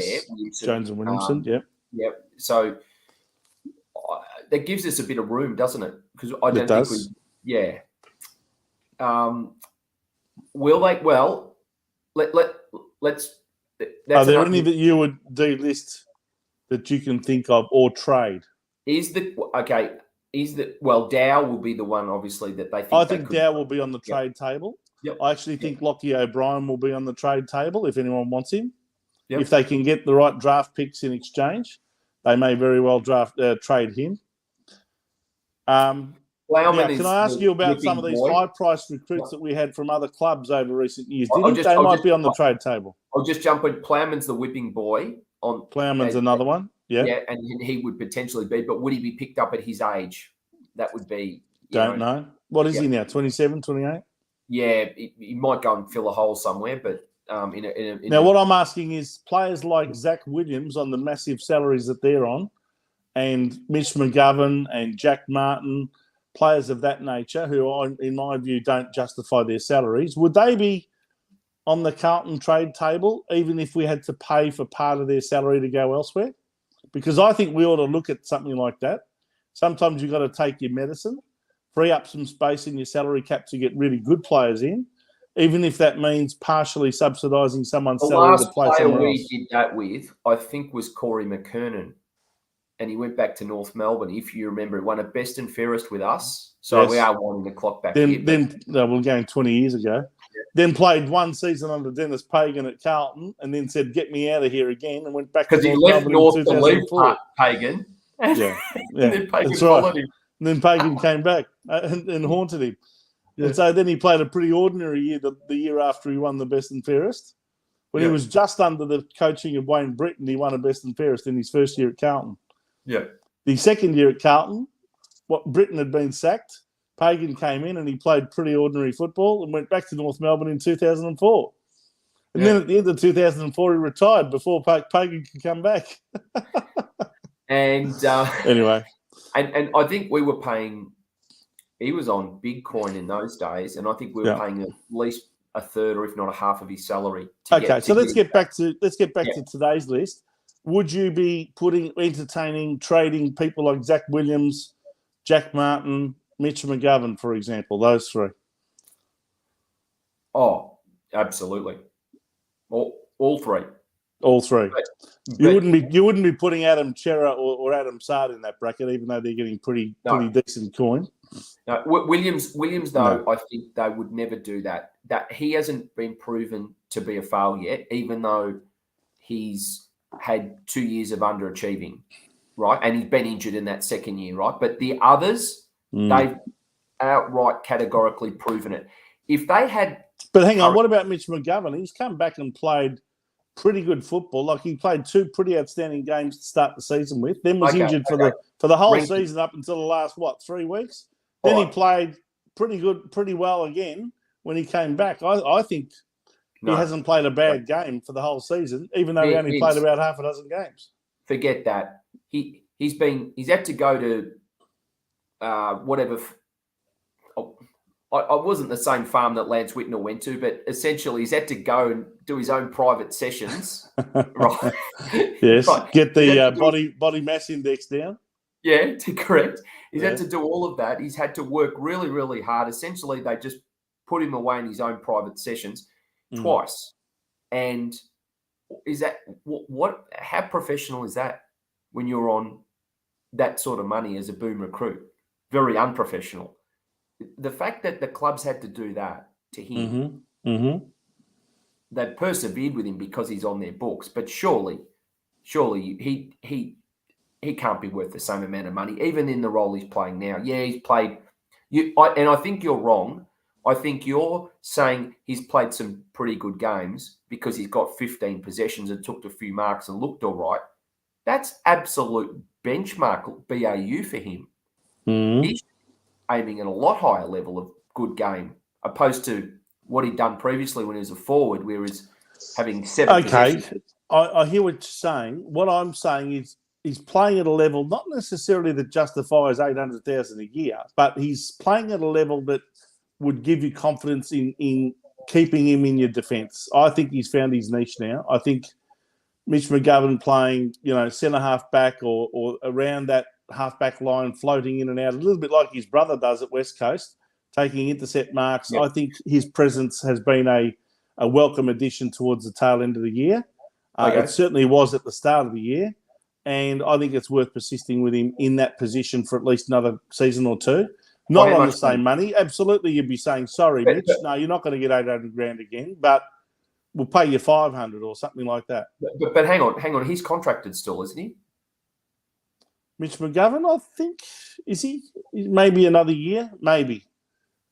Jones and Williamson, Yep. So that gives us a bit of room, doesn't it? Because I don't think we. Will they? Well, let's. Are there any that you would delist that you can think of or trade? Dow will be the one, obviously, that they think. I think Dow will be on the trade table. Yep. I actually think Lockie O'Brien will be on the trade table if anyone wants him. Yep. If they can get the right draft picks in exchange, they may very well trade him. Can I ask you about some of these high-priced recruits that we had from other clubs over recent years? Do you think they might be on the trade table? I'll just jump in. Plowman's the whipping boy. Plowman's another one. Yeah. Yeah, and he would potentially be, but would he be picked up at his age? That would be... Don't know. What is he now, 27, 28? Yeah, he might go and fill a hole somewhere, but... what I'm asking is players like Zach Williams on the massive salaries that they're on, and Mitch McGovern and Jack Martin, players of that nature who, in my view, don't justify their salaries, would they be on the Carlton trade table, even if we had to pay for part of their salary to go elsewhere? Because I think we ought to look at something like that. Sometimes you've got to take your medicine, free up some space in your salary cap to get really good players in, even if that means partially subsidising someone's salary to play somewhere else. The last player we did that with, I think, was Corey McKernan. And he went back to North Melbourne. If you remember, he won a best and fairest with us. So yes. We are winding the clock back here. We're going 20 years ago. Yeah. Then played one season under Dennis Pagan at Carlton and then said, get me out of here again, and went back to North Melbourne. Because he left North to leave Pagan. Yeah. And then that's right. Him. And then Pagan came back and haunted him. Yeah. And so then he played a pretty ordinary year the year after he won the best and fairest. When he was just under the coaching of Wayne Britton, he won a best and fairest in his first year at Carlton. Yeah. The second year at Carlton, Britton had been sacked. Pagan came in and he played pretty ordinary football and went back to North Melbourne in 2004. And then at the end of 2004, he retired before Pagan could come back. And anyway. And I think we were paying, he was on big coin in those days, and I think we were paying at least a third or if not a half of his salary. Let's get back to today's list. Would you be entertaining, trading people like Zach Williams, Jack Martin, Mitch McGovern, for example, those three? Oh, absolutely. All three. All three. You wouldn't be putting Adam Chera or Adam Sard in that bracket, even though they're getting pretty decent coin. No, Williams though, I think they would never do that. That he hasn't been proven to be a fail yet, even though he's had 2 years of underachieving, right? And he's been injured in that second year, right? But the others, they've outright categorically proven it. If they had... But hang on, what about Mitch McGovern? He's come back and played pretty good football. Like he played 2 pretty outstanding games to start the season with. Then was injured for the whole season up until the last, 3 weeks? Then he played pretty well again when he came back. I think... He hasn't played a bad game for the whole season, even though he only played about half a dozen games. Forget that. He's had to go to whatever. I wasn't the same farm that Lance Whitnell went to, but essentially he's had to go and do his own private sessions, right? Yes, right. Get the body mass index down. Yeah, correct. He's had to do all of that. He's had to work really, really hard. Essentially, they just put him away in his own private sessions. Twice. And is that what? How professional is that when you're on that sort of money as a boom recruit? Very unprofessional. The fact that the clubs had to do that to him, they persevered with him because he's on their books. But surely he can't be worth the same amount of money, even in the role he's playing now. Yeah, he's played. And I think you're wrong. I think you're saying he's played some pretty good games because he's got 15 possessions and took a few marks and looked all right. That's absolute benchmark BAU for him. He's aiming at a lot higher level of good game, opposed to what he'd done previously when he was a forward, where he's having 7 possessions. I hear what you're saying. What I'm saying is he's playing at a level not necessarily that justifies 800,000 a year, but he's playing at a level that would give you confidence in keeping him in your defence. I think he's found his niche now. I think Mitch McGovern playing, centre half back or around that half back line, floating in and out, a little bit like his brother does at West Coast, taking intercept marks. Yep. I think his presence has been a welcome addition towards the tail end of the year. It certainly was at the start of the year. And I think it's worth persisting with him in that position for at least another season or two. Not on the same money. Absolutely, you'd be saying, sorry, Mitch, no, you're not going to get 800 grand again, but we'll pay you 500 or something like that. But hang on. He's contracted still, isn't he? Mitch McGovern, I think, is he? Maybe another year, maybe.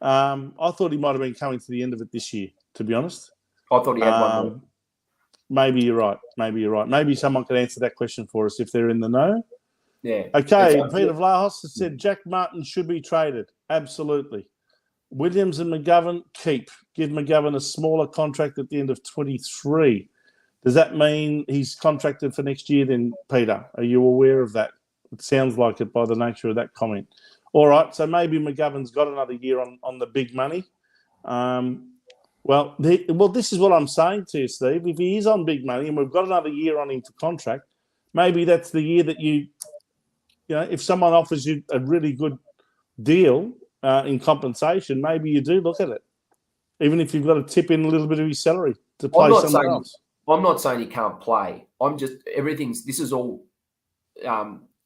I thought he might have been coming to the end of it this year, to be honest. I thought he had one more. Maybe you're right. Maybe someone could answer that question for us if they're in the know. Yeah. Okay, Peter Vlahos has said Jack Martin should be traded. Absolutely. Williams and McGovern, keep. Give McGovern a smaller contract at the end of 23. Does that mean he's contracted for next year then, Peter? Are you aware of that? It sounds like it by the nature of that comment. All right, so maybe McGovern's got another year on the big money. Well, this is what I'm saying to you, Steve. If he is on big money and we've got another year on into contract, maybe that's the year that if someone offers you a really good deal in compensation, maybe you do look at it, even if you've got to tip in a little bit of his salary to play somewhere else. I'm not saying he can't play. This is all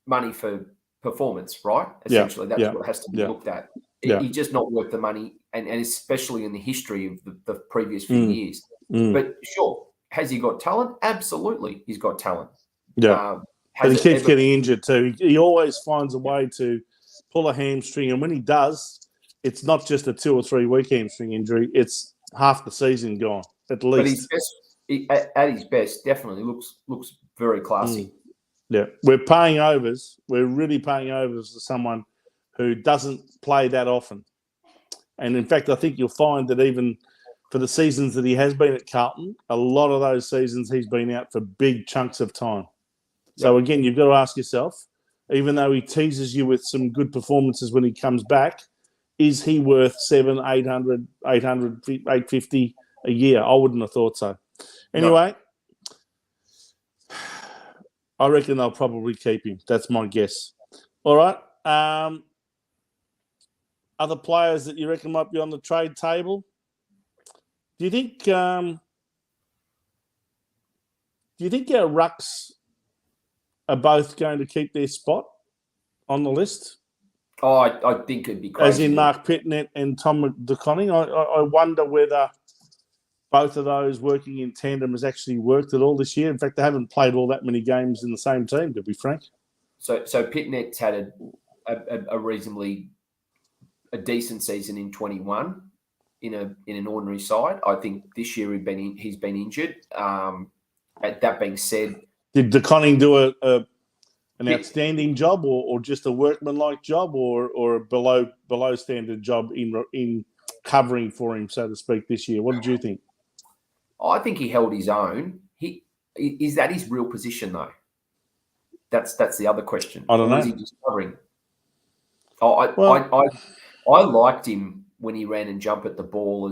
money for performance, right? Essentially, that's what has to be looked at. He's just not worth the money, and especially in the history of the previous few years. But sure, has he got talent? Absolutely, he's got talent. Yeah, but he keeps getting injured too. He always finds a way to pull a hamstring, and when he does, it's not just a 2 or 3 week hamstring injury; it's half the season gone at least. But at his best, definitely looks very classy. Yeah, we're paying overs. We're really paying overs to someone who doesn't play that often. And in fact, I think you'll find that even for the seasons that he has been at Carlton, a lot of those seasons he's been out for big chunks of time. So again, you've got to ask yourself, even though he teases you with some good performances when he comes back, is he worth 700, 800, 850 a year? I wouldn't have thought so. Anyway, I reckon they'll probably keep him. That's my guess. All right. Other players that you reckon might be on the trade table? Do you think our rucks are both going to keep their spot on the list? Oh, I think it'd be crazy. As in Mark Pitnet and Tom De Koning. I wonder whether both of those working in tandem has actually worked at all this year. In fact, they haven't played all that many games in the same team, to be frank. So Pitnet's had a reasonably a decent season in 21 in an ordinary side. I think this year he's been injured. That being said, did De Koning do an outstanding job, or just a workmanlike job, or a below standard job in covering for him, so to speak, this year? What did you think? I think he held his own. Is that his real position though? That's the other question. I don't know. Is he just covering? I liked him when he ran and jumped at the ball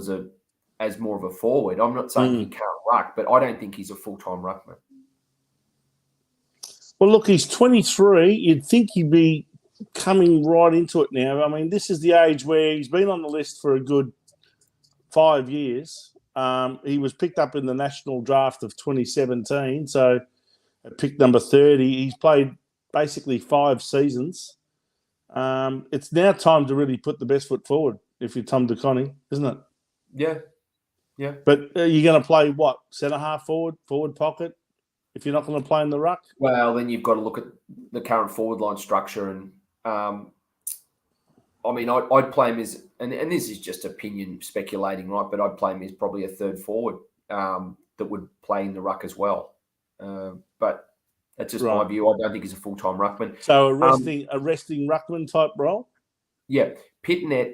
as more of a forward. I'm not saying he can't ruck, but I don't think he's a full-time ruckman. Well, look, he's 23. You'd think he'd be coming right into it now. I mean, this is the age where he's been on the list for a good 5 years. He was picked up in the national draft of 2017, so at pick number 30. He's played basically 5 seasons. It's now time to really put the best foot forward if you're Tom De Koning, isn't it? Yeah. But you're going to play what? Centre half forward pocket? If you're not going to play in the ruck? Well, then you've got to look at the current forward line structure. And, I'd play him as, and this is just opinion speculating, right? But I'd play him as probably a third forward that would play in the ruck as well. But that's just my view. I don't think he's a full-time ruckman. So a resting ruckman type role? Yeah. Pitnet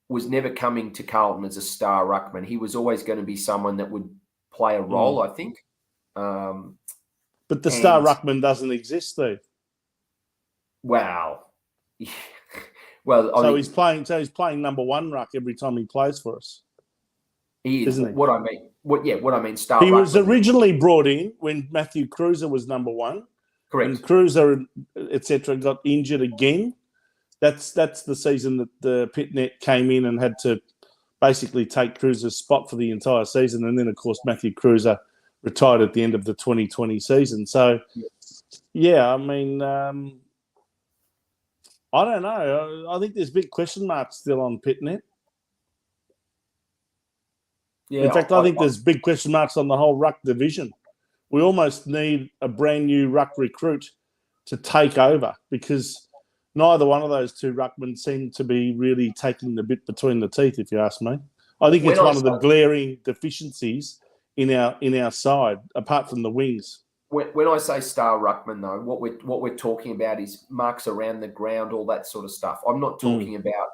was never coming to Carlton as a star ruckman. He was always going to be someone that would play a role, I think. But the star ruckman doesn't exist, Steve. Wow. So he's playing number 1 ruck every time he plays for us. He is. Isn't he? What I mean, star. He was originally brought in when Matthew Cruiser was number 1. Correct. And Cruiser, etc., got injured again. That's the season that the Pitnet came in and had to basically take Cruiser's spot for the entire season. And then, of course, Matthew Cruiser retired at the end of the 2020 season. So, yeah, I mean, I don't know. I think there's big question marks still on Pitnet. Yeah, in fact, I think there's big question marks on the whole ruck division. We almost need a brand new ruck recruit to take over because neither one of those 2 ruckmen seem to be really taking the bit between the teeth, if you ask me. I think it's one of the glaring deficiencies in our side, apart from the wings. When I say star ruckman, though, what we're talking about is marks around the ground, all that sort of stuff. I'm not talking about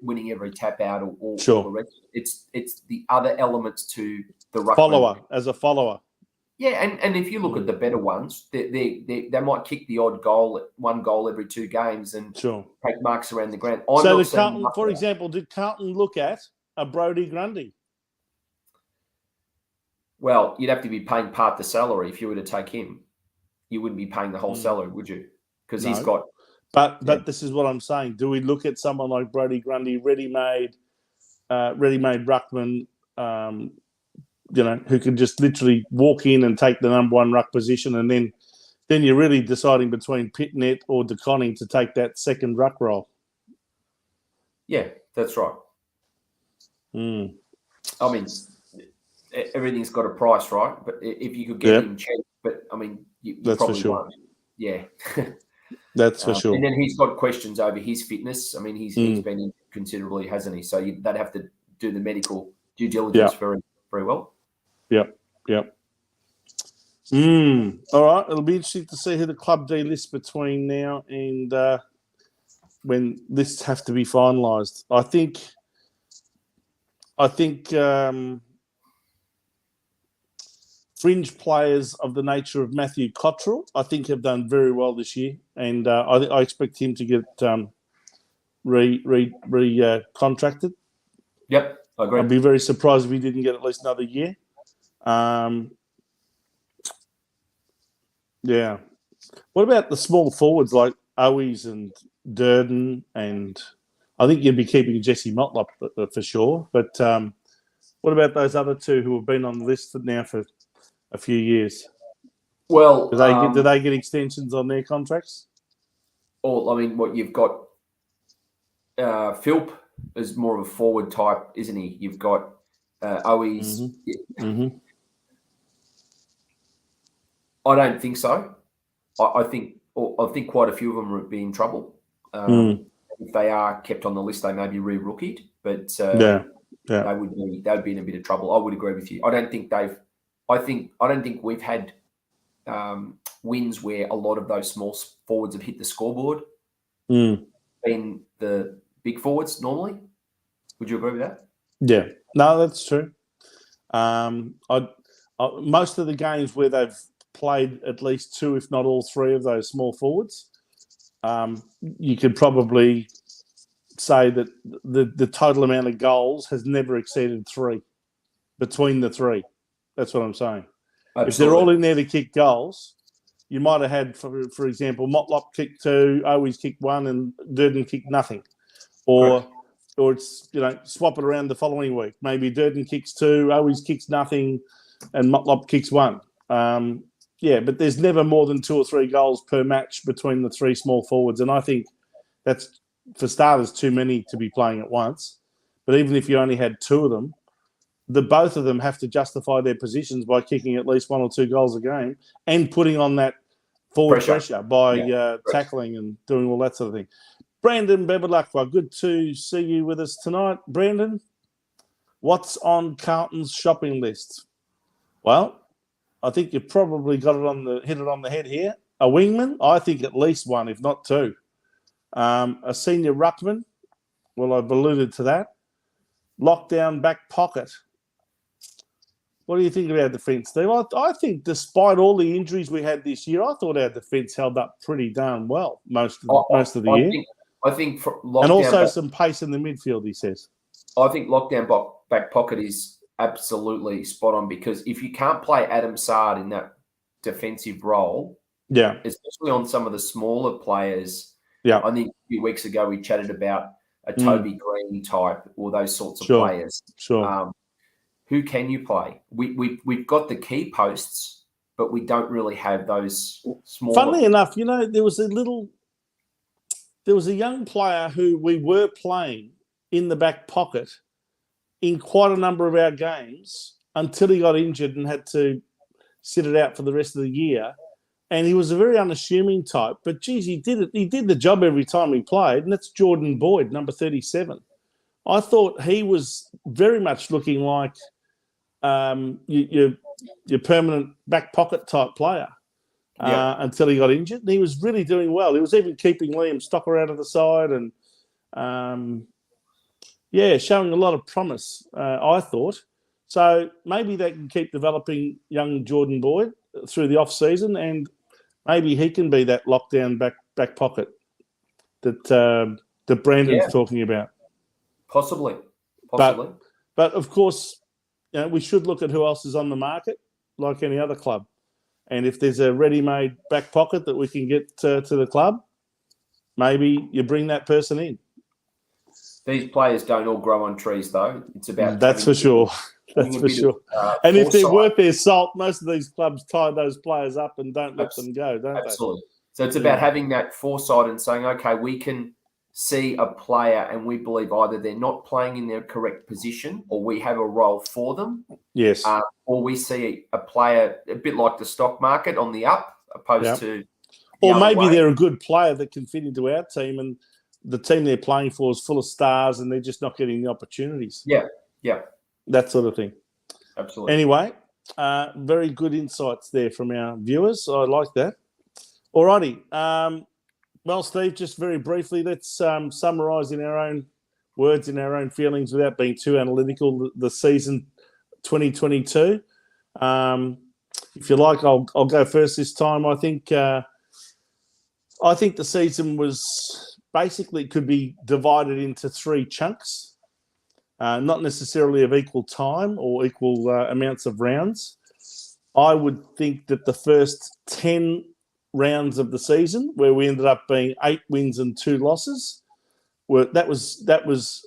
winning every tap out or sure. The rest. It's the other elements to the ruckman. Follower. Yeah, and if you look at the better ones, they might kick the odd goal, 1 goal every 2 games, and take marks around the ground. So Carlton, for example, did Carlton look at a Brodie Grundy? Well, you'd have to be paying part the salary if you were to take him. You wouldn't be paying the whole salary, would you? Because he's got. But this is what I'm saying. Do we look at someone like Brodie Grundy, ready-made ruckman, who can just literally walk in and take the number one ruck position, and then you're really deciding between Pitnet or De Koning to take that second ruck role? Yeah, that's right. Mm. I mean, everything's got a price, right? But if you could get him cheap, but I mean, you probably won't. Yeah. That's for sure. And then he's got questions over his fitness. I mean, he's been in considerably, hasn't he? So they'd have to do the medical due diligence very, very well. Yep. All right. It'll be interesting to see who the club delists between now and when lists have to be finalised. I think fringe players of the nature of Matthew Cottrell, I think, have done very well this year, and I expect him to get contracted. Yep, I agree. I'd be very surprised if he didn't get at least another year. Yeah. What about the small forwards like Owies and Durden? And I think you'd be keeping Jesse Motlop for sure. But what about those other two who have been on the list now for a few years? Well, do they get extensions on their contracts? Or I mean, what you've got, Philp is more of a forward type, isn't he? You've got Owies. I don't think so. I think quite a few of them would be in trouble. If they are kept on the list, they may be re-rookied, but they would be in a bit of trouble. I would agree with you. I don't think we've had wins where a lot of those small forwards have hit the scoreboard. Been the big forwards normally. Would you agree with that? Yeah, no, that's true. Most of the games where they've played at least two, if not all three, of those small forwards, you could probably say that the total amount of goals has never exceeded 3 between the three. That's what I'm saying. Absolutely. If they're all in there to kick goals, you might have had, for example, Motlop kicked 2, Owies kicked 1, and Durden kicked nothing. Or it's, swap it around the following week. Maybe Durden kicks 2, Owies kicks nothing, and Motlop kicks 1. But there's never more than 2 or 3 goals per match between the 3 small forwards. And I think that's, for starters, too many to be playing at once. But even if you only had 2 of them, both of them have to justify their positions by kicking at least 1 or 2 goals a game and putting on that forward pressure by tackling and doing all that sort of thing. Brandon Bevilacqua, good to see you with us tonight. Brandon, what's on Carlton's shopping list? Well, I think you've probably hit it on the head here. A wingman, I think at least 1, if not 2. A senior ruckman, well, I've alluded to that. Lockdown back pocket. What do you think of our defence, Steve? I think despite all the injuries we had this year, I thought our defence held up pretty darn well most of the year. I think and also some pace in the midfield, he says. I think lockdown back pocket is absolutely spot on, because if you can't play Adam Sard in that defensive role, especially on some of the smaller players, I think a few weeks ago we chatted about a Toby Green type or those sorts of players. Sure. Who can you play? We've got the key posts, but we don't really have those small. Funnily enough, there was a young player who we were playing in the back pocket in quite a number of our games until he got injured and had to sit it out for the rest of the year. And he was a very unassuming type, but geez, he did it. He did the job every time he played, and that's Jordan Boyd, number 37. I thought he was very much looking like your permanent back pocket type player until he got injured. And he was really doing well. He was even keeping Liam Stocker out of the side and, showing a lot of promise, I thought. So maybe they can keep developing young Jordan Boyd through the off-season, and maybe he can be that lockdown back pocket that Brandon's talking about. Possibly. But of course, we should look at who else is on the market, like any other club. And if there's a ready-made back pocket that we can get to the club, maybe you bring that person in. These players don't all grow on trees, though. It's about that's for sure. That's for sure. And if they're worth their salt, most of these clubs tie those players up and don't let them go, don't they? Absolutely. So it's about having that foresight and saying, okay, we can see a player and we believe either they're not playing in their correct position or we have a role for them. Yes. Or we see a player a bit like the stock market on the up opposed to or maybe they're a good player that can fit into our team and the team they're playing for is full of stars and they're just not getting the opportunities. Yeah, yeah. That sort of thing. Absolutely. Anyway, very good insights there from our viewers. I like that. All righty. Well, Steve, just very briefly, let's summarise in our own words, in our own feelings without being too analytical, the season 2022. If you like, I'll go first this time. I think the season was basically could be divided into 3 chunks, not necessarily of equal time or equal amounts of rounds. I would think that the first 10 rounds of the season, where we ended up being 8 wins and 2 losses, that was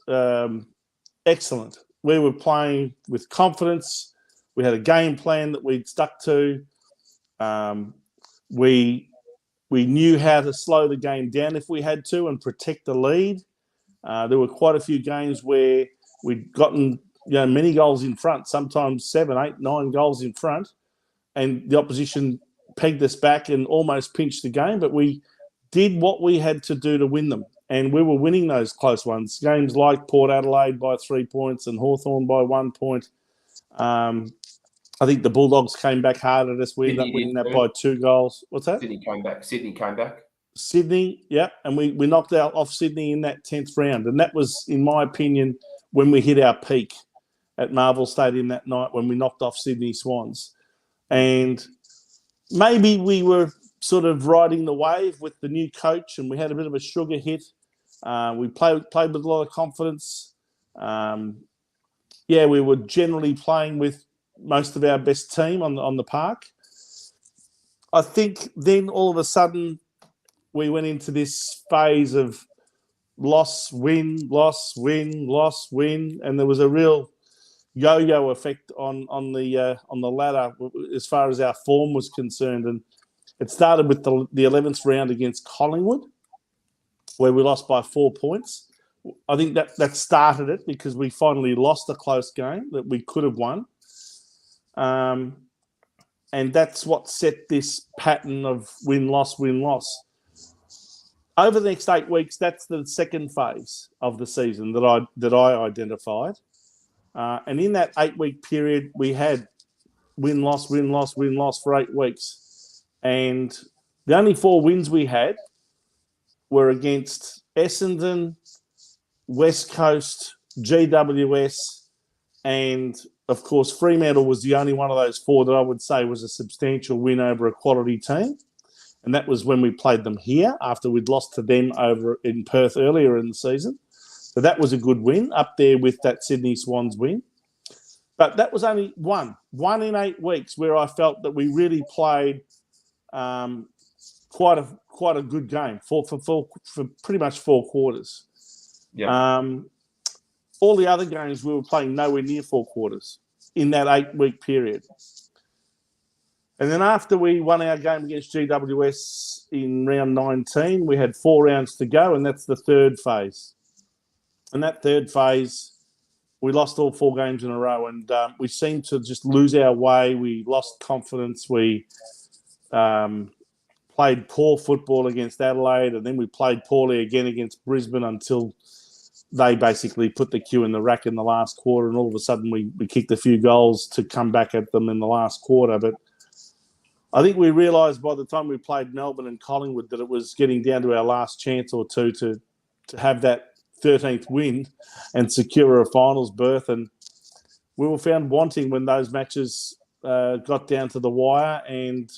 excellent. We were playing with confidence. We had a game plan that we'd stuck to. We knew how to slow the game down if we had to and protect the lead. There were quite a few games where we'd gotten many goals in front, sometimes 7, 8, 9 goals in front, and the opposition pegged us back and almost pinched the game, but we did what we had to do to win them. And we were winning those close ones. Games like Port Adelaide by 3 points and Hawthorn by 1 point. I think the Bulldogs came back hard at us. We ended up winning that by 2 goals. What's that? Sydney came back. Sydney, yeah. And we knocked out off Sydney in that 10th round. And that was, in my opinion, when we hit our peak at Marvel Stadium that night when we knocked off Sydney Swans. And maybe we were sort of riding the wave with the new coach and we had a bit of a sugar hit. We played with a lot of confidence. We were generally playing with most of our best team on the park. I think then all of a sudden we went into this phase of loss, win, and there was a real yo-yo effect on the ladder as far as our form was concerned. And it started with the 11th round against Collingwood, where we lost by 4 points. I think that started it because we finally lost a close game that we could have won. And that's what set this pattern of win-loss, win-loss. Over the next 8 weeks, that's the second phase of the season that I identified. And in that 8-week period, we had win-loss, win-loss, win-loss for 8 weeks. And the only 4 wins we had were against Essendon, West Coast, GWS, and, of course, Fremantle was the only one of those 4 that I would say was a substantial win over a quality team. And that was when we played them here after we'd lost to them over in Perth earlier in the season. So that was a good win up there with that Sydney Swans win. But that was only one in 8 weeks where I felt that we really played quite a good game for pretty much 4 quarters. Yeah. All the other games we were playing nowhere near 4 quarters in that 8-week period. And then after we won our game against GWS in round 19, we had 4 rounds to go, and that's the third phase. And that third phase, we lost all 4 games in a row, and we seemed to just lose our way. We lost confidence. We played poor football against Adelaide, and then we played poorly again against Brisbane until they basically put the cue in the rack in the last quarter, and all of a sudden we kicked a few goals to come back at them in the last quarter. But I think we realised by the time we played Melbourne and Collingwood that it was getting down to our last chance or two to have that 13th win and secure a finals berth. And we were found wanting when those matches got down to the wire. And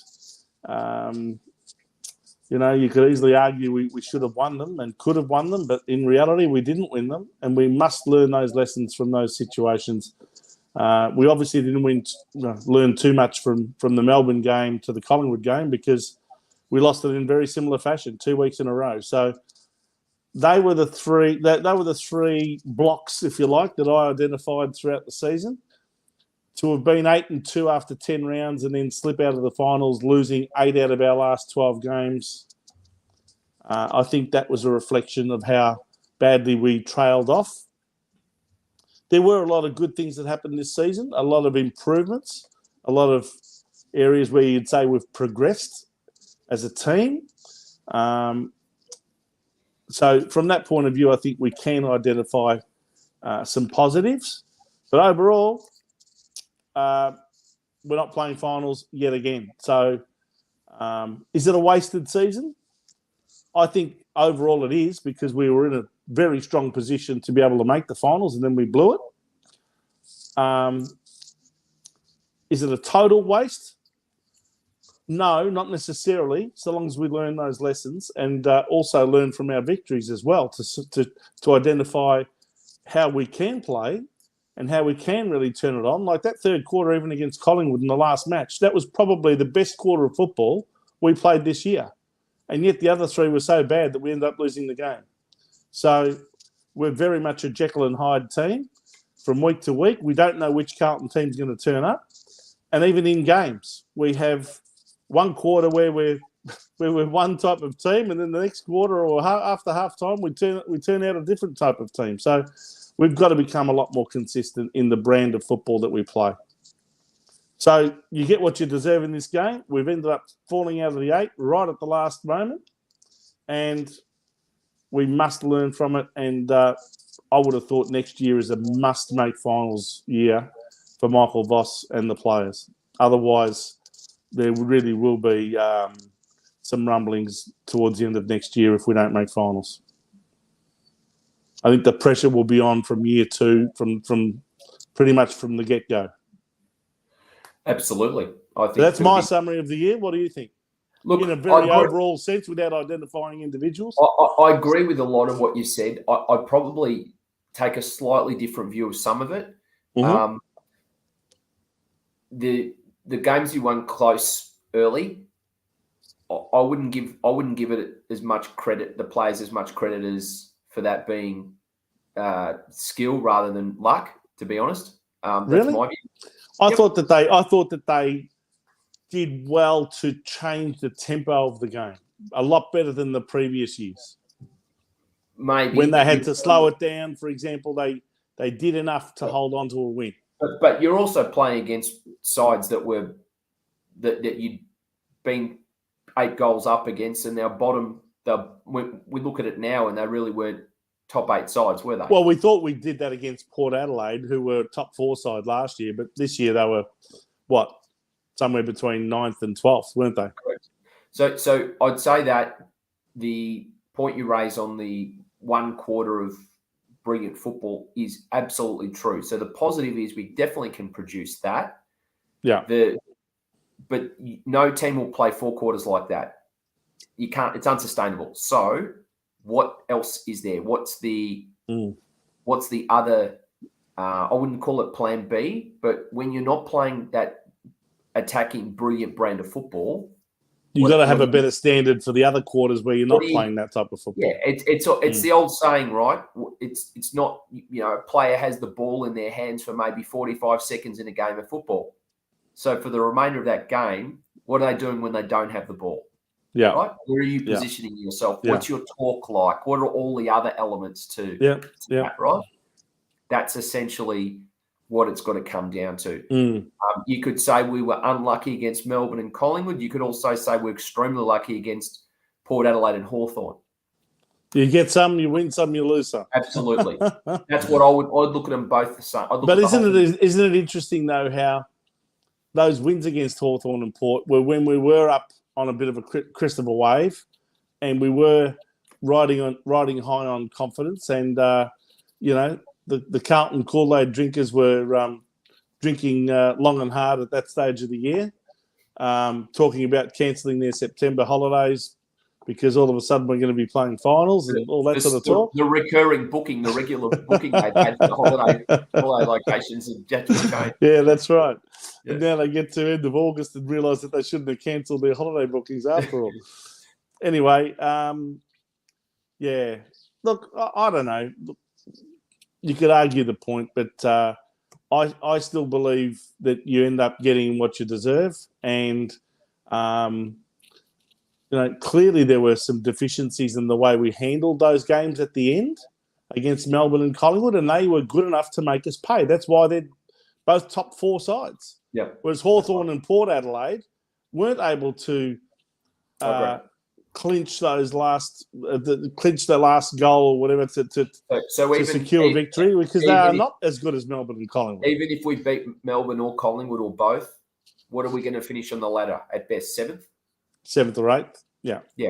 You could easily argue we should have won them and could have won them, but in reality, we didn't win them, and we must learn those lessons from those situations. We obviously didn't learn too much from the Melbourne game to the Collingwood game because we lost it in very similar fashion 2 weeks in a row. So they were the three. They were the three blocks, if you like, that I identified throughout the season. To have been 8-2 after 10 rounds and then slip out of the finals, losing 8 out of our last 12 games, I think that was a reflection of how badly we trailed off. There were a lot of good things that happened this season, a lot of improvements, a lot of areas where you'd say we've progressed as a team. So from that point of view, I think we can identify some positives. But overall, we're not playing finals yet again. So is it a wasted season? I think overall it is, because we were in a very strong position to be able to make the finals and then we blew it. Is it a total waste? No, not necessarily, so long as we learn those lessons and also learn from our victories as well to identify how we can play and how we can really turn it on. Like that third quarter, even against Collingwood in the last match, that was probably the best quarter of football we played this year. And yet the other three were so bad that we ended up losing the game. So we're very much a Jekyll and Hyde team from week to week. We don't know which Carlton team's going to turn up. And even in games, we have one quarter where we're one type of team, and then the next quarter or after half time, we turn out a different type of team. So we've got to become a lot more consistent in the brand of football that we play. So you get what you deserve in this game. We've ended up falling out of the 8 right at the last moment, and we must learn from it. And I would have thought next year is a must-make finals year for Michael Voss and the players. Otherwise, there really will be some rumblings towards the end of next year if we don't make finals. I think the pressure will be on from year 2, from pretty much from the get-go. Absolutely. I think that's my summary of the year. What do you think? Look, in a very overall sense, without identifying individuals? I agree with a lot of what you said. I'd probably take a slightly different view of some of it. Mm-hmm. The games you won close early, I wouldn't give it as much credit, the players as much credit as for that being skill rather than luck, to be honest. Really? That's my view. I thought that they did well to change the tempo of the game a lot better than the previous years. Maybe when they had to slow it down, for example, they did enough to hold on to a win. But you're also playing against sides that you'd been 8 goals up against, and we look at it now, and they really weren't top 8 sides, were they? Well, we thought we did that against Port Adelaide, who were top 4 side last year, but this year they were, somewhere between 9th and 12th, weren't they? Correct. So I'd say that the point you raise on the 1 quarter of brilliant football is absolutely true. So the positive is we definitely can produce that. Yeah. But no team will play 4 quarters like that. You can't. It's unsustainable. So what else is there? What's the other? I wouldn't call it plan B, but when you're not playing that attacking, brilliant brand of football, you've got to have a better standard for the other quarters where you're not playing that type of football. Yeah, it's the old saying, right? It's not, a player has the ball in their hands for maybe 45 seconds in a game of football. So for the remainder of that game, what are they doing when they don't have the ball? Yeah. Right? Where are you positioning yourself? Yeah. What's your talk like? What are all the other elements to that, right? That's essentially what it's got to come down to. You could say we were unlucky against Melbourne and Collingwood. You could also say we're extremely lucky against Port Adelaide and Hawthorn. You get some, you win some, you lose some. Absolutely. That's what I'd look at them both the same. But isn't it interesting, though, how those wins against Hawthorn and Port were when we were up on a bit of a crest of a wave and we were riding high on confidence, and, the Carlton Kool-Aid drinkers were drinking long and hard at that stage of the year, talking about cancelling their September holidays because all of a sudden we're going to be playing finals and all that sort of talk. The recurring booking, the regular booking they've had for the holiday locations have just changed. Yeah, that's right. Yeah. And now they get to end of August and realise that they shouldn't have cancelled their holiday bookings after all. Anyway, yeah. Look, I don't know. Look, you could argue the point, but I still believe that you end up getting what you deserve. And, clearly there were some deficiencies in the way we handled those games at the end against Melbourne and Collingwood, and they were good enough to make us pay. That's why they're both top 4 sides. Yeah. Whereas Hawthorn and Port Adelaide weren't able to clinch those clinch the last goal or whatever to secure victory, because they are not as good as Melbourne and Collingwood. Even if we beat Melbourne or Collingwood or both, what are we going to finish on the ladder? At best, 7th? 7th or 8th, yeah. Yeah.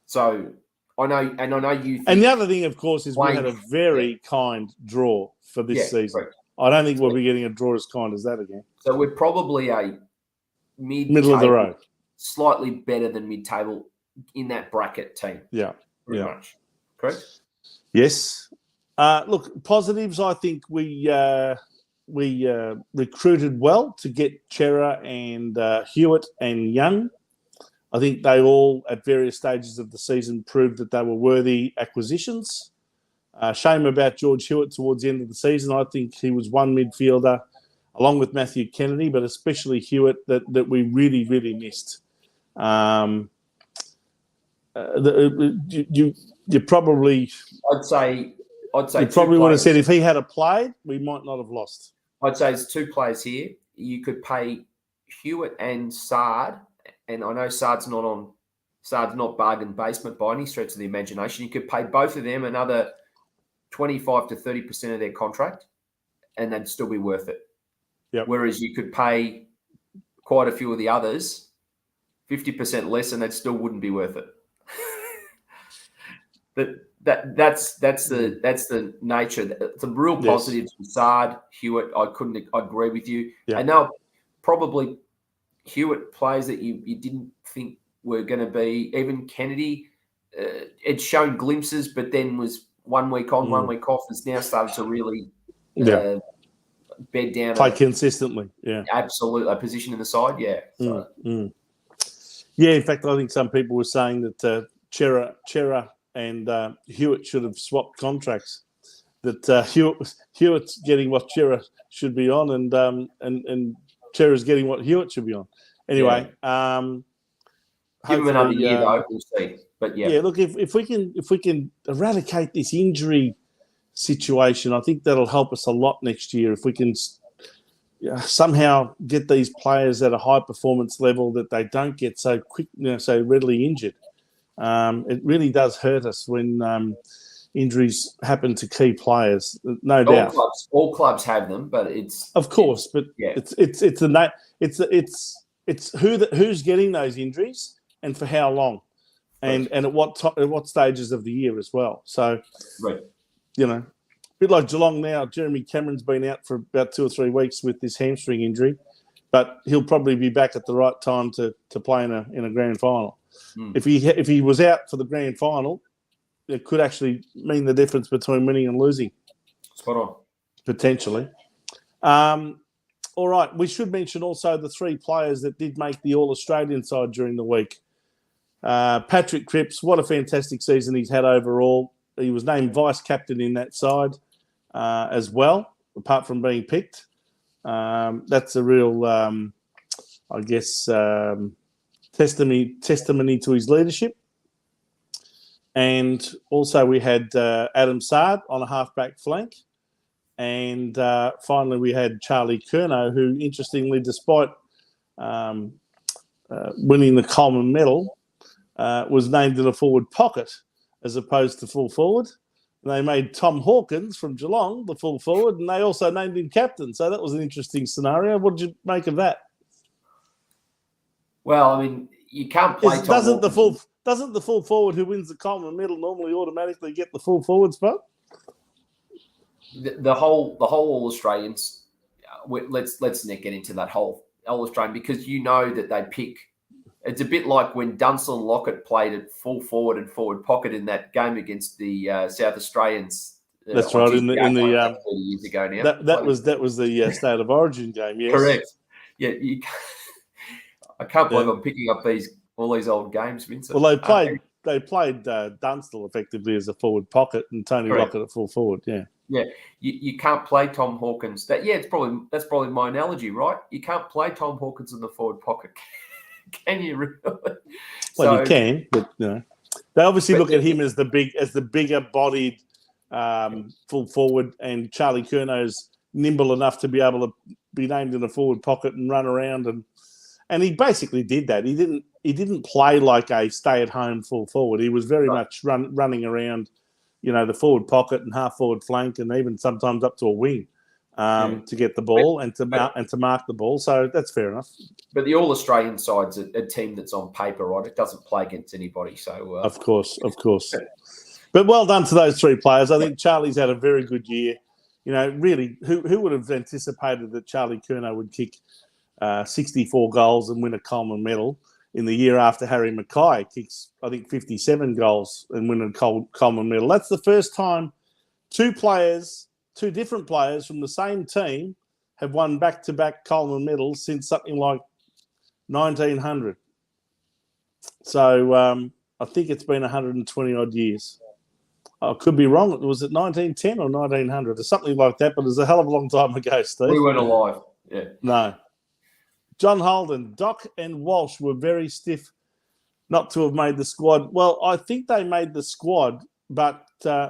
So I know you think... And the other thing, of course, is we had a very kind draw for this season. Right. I don't think we'll be getting a draw as kind as that again. So we're probably a middle of the road, slightly better than mid-table in that bracket team. Yeah. Pretty much. Correct? Yes. Look, positives, I think we recruited well to get Chera and Hewitt and Young. I think they all, at various stages of the season, proved that they were worthy acquisitions. Shame about George Hewitt towards the end of the season. I think he was one midfielder, along with Matthew Kennedy, but especially Hewitt, that we really, really missed. You probably... I'd say you probably would have said if he had a played, we might not have lost. I'd say there's 2 players here. You could pay Hewitt and Sard, and I know Sard's not bargain basement by any stretch of the imagination. You could pay both of them another 25 to 30% of their contract, and they'd still be worth it. Yep. Whereas you could pay quite a few of the others 50% less, and they still wouldn't be worth it. That's the nature. The real positives with Sard, Hewitt. I agree with you. Yep. And now probably Hewitt players that you didn't think were going to be. Even Kennedy, it's shown glimpses, but then was 1 week on, 1 week off. Has now started to really bed down. Play consistently, yeah. Absolutely. A position in the side, yeah. So. Yeah, in fact, I think some people were saying that Chera and Hewitt should have swapped contracts. That Hewitt's getting what Chera should be on, and Chera's getting what Hewitt should be on. Anyway, give him another year though. We'll see. But yeah, look, if we can eradicate this injury situation, I think that'll help us a lot next year. If we can somehow get these players at a high performance level that they don't get so quick, so readily injured. It really does hurt us when injuries happen to key players. No doubt. All clubs have them, but it's who's getting those injuries and for how long, and at what stages of the year as well. So, a bit like Geelong now. Jeremy Cameron's been out for about 2 or 3 weeks with this hamstring injury, but he'll probably be back at the right time to play in a grand final. If he was out for the grand final, it could actually mean the difference between winning and losing. Spot on. Potentially. All right. We should mention also the 3 players that did make the All-Australian side during the week. Patrick Cripps, what a fantastic season he's had overall. He was named vice-captain in that side as well, apart from being picked. That's a real, testimony to his leadership. And also we had Adam Sard on a half-back flank. And finally we had Charlie Curnow, who, interestingly, despite winning the Coleman medal, was named in a forward pocket as opposed to full forward. And they made Tom Hawkins from Geelong the full forward, and they also named him captain. So that was an interesting scenario. What did you make of that? Well, I mean, you can't play Tom Doesn't the full forward who wins the Coleman medal normally automatically get the full forward spot? The whole All-Australians, let's not get into that whole All-Australian, because you know that they pick It's a bit like when Dunstall and Lockett played at full forward and forward pocket in that game against the South Australians. That's right. In the 30 years ago now. That was the State of Origin game. Yes, correct. Yeah, I can't believe I'm picking up all these old games, Vincent. Well, they played Dunstall effectively as a forward pocket and Tony Lockett at full forward. Yeah. Yeah, you can't play Tom Hawkins. That's probably my analogy, right? You can't play Tom Hawkins in the forward pocket, can you? Really? Well, you can, but they obviously look at him as the bigger bodied full forward, and Charlie Curnow's nimble enough to be able to be named in a forward pocket and run around, and he basically did that. He didn't play like a stay at home full forward. He was very much running around, the forward pocket and half forward flank, and even sometimes up to a wing to get the ball and to mark the ball. So that's fair enough. But the All Australian side's a team that's on paper, right? It doesn't play against anybody. So of course. But well done to those three players. I think Charlie's had a very good year. Really, who would have anticipated that Charlie Curnow would kick 64 goals and win a Coleman medal in the year after Harry Mackay kicks, I think, 57 goals and win a Coleman medal? That's the first time two different players from the same team have won back-to-back Coleman medals since something like 1900. So I think it's been 120-odd years. I could be wrong. Was it 1910 or 1900 or something like that? But it was a hell of a long time ago, Steve. We weren't alive. Yeah. No. John Holden, Doc and Walsh were very stiff not to have made the squad. Well, I think they made the squad, but I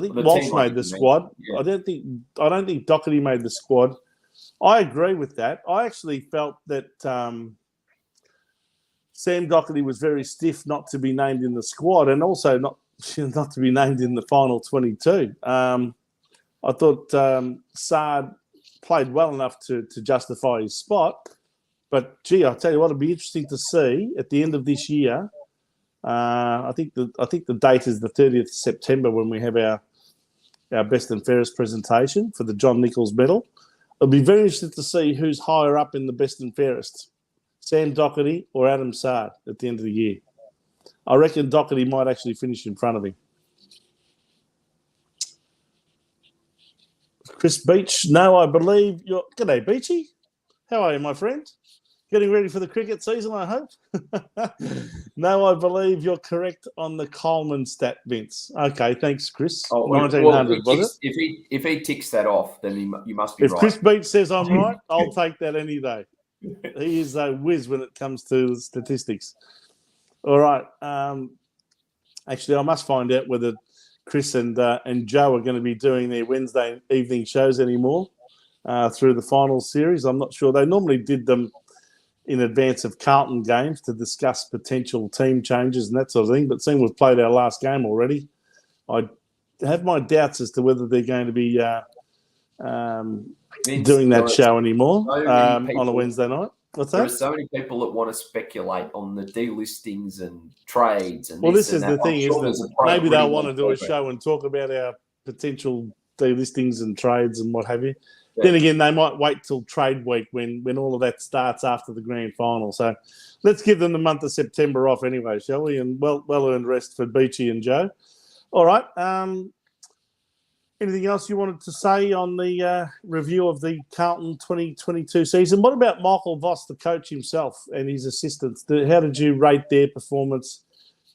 think Walsh made the squad. Yeah. I don't think Doherty made the squad. I agree with that. I actually felt that Sam Doherty was very stiff not to be named in the squad, and also not to be named in the final 22. I thought Saad played well enough to justify his spot. But, gee, I'll tell you what, it'll be interesting to see at the end of this year. I think the date is the 30th of September when we have our best and fairest presentation for the John Nichols medal. It'll be very interesting to see who's higher up in the best and fairest, Sam Doherty or Adam Saad at the end of the year. I reckon Doherty might actually finish in front of him. Chris Beach, no, I believe you're... G'day, Beachy. How are you, my friend? Getting ready for the cricket season, I hope. No, I believe you're correct on the Coleman stat, Vince. Okay, thanks, Chris. 1900, was it? If he ticks that off, then you must be right. If Chris Beach says I'm right, I'll take that any day. He is a whiz when it comes to statistics. All right. Actually, I must find out whether Chris and Joe are going to be doing their Wednesday evening shows anymore through the final series. I'm not sure. They normally did them in advance of Carlton games to discuss potential team changes and that sort of thing. But seeing we've played our last game already, I have my doubts as to whether they're going to be doing that show anymore on a Wednesday night. What's that? There are so many people that want to speculate on the delistings and trades. And this is the thing, isn't it? Maybe they'll want to do a show and talk about our potential delistings and trades and what have you. Yeah. Then again, they might wait till trade week when all of that starts after the grand final. So let's give them the month of September off anyway, shall we? And well-earned rest for Beachy and Joe. All right. Anything else you wanted to say on the review of the Carlton 2022 season? What about Michael Voss, the coach himself, and his assistants? How did you rate their performance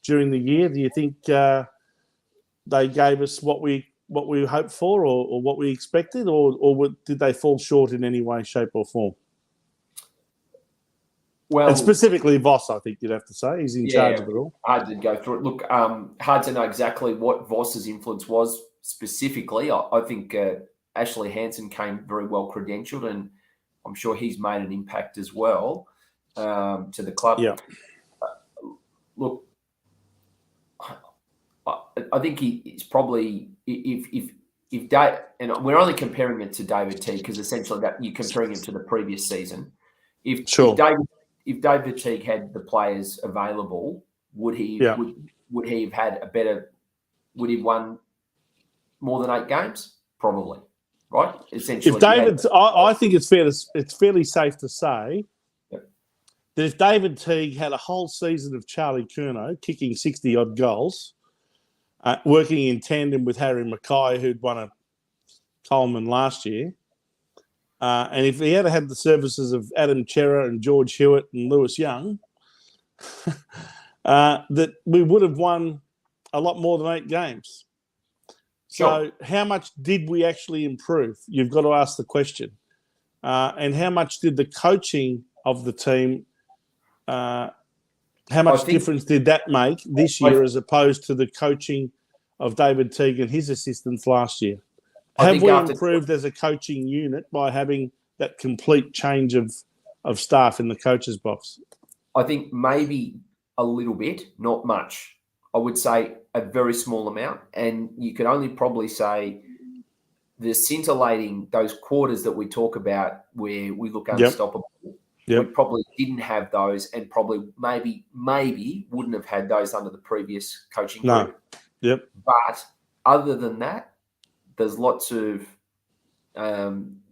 during the year? Do you think they gave us what we hoped for or what we expected, or did they fall short in any way, shape or form? Well, and specifically Voss, I think you'd have to say. He's in charge of it all. Hard to go through it. Look, hard to know exactly what Voss's influence was specifically. I think Ashley Hansen came very well credentialed, and I'm sure he's made an impact as well to the club. Yeah. Look, I think he's probably if Dave, and we're only comparing it to David Teague because essentially that you're comparing him to the previous season. If David Teague had the players available, would he have had a better? Would he have won more than 8 games? Probably, right? Essentially, if David, I think it's fairly safe to say that if David Teague had a whole season of Charlie Curnow kicking 60-odd goals, working in tandem with Harry Mackay, who'd won a Coleman last year, and if he had the services of Adam Chera and George Hewitt and Lewis Young, that we would have won a lot more than 8 games. So how much did we actually improve? You've got to ask the question. And how much did the coaching of the team, how much difference did that make this year as opposed to the coaching of David Teague and his assistants last year? Have we improved as a coaching unit by having that complete change of staff in the coach's box? I think maybe a little bit, not much. I would say a very small amount. And you could only probably say the scintillating, those quarters that we talk about where we look unstoppable, we probably didn't have those, and probably maybe wouldn't have had those under the previous coaching group. But other than that, there's lots of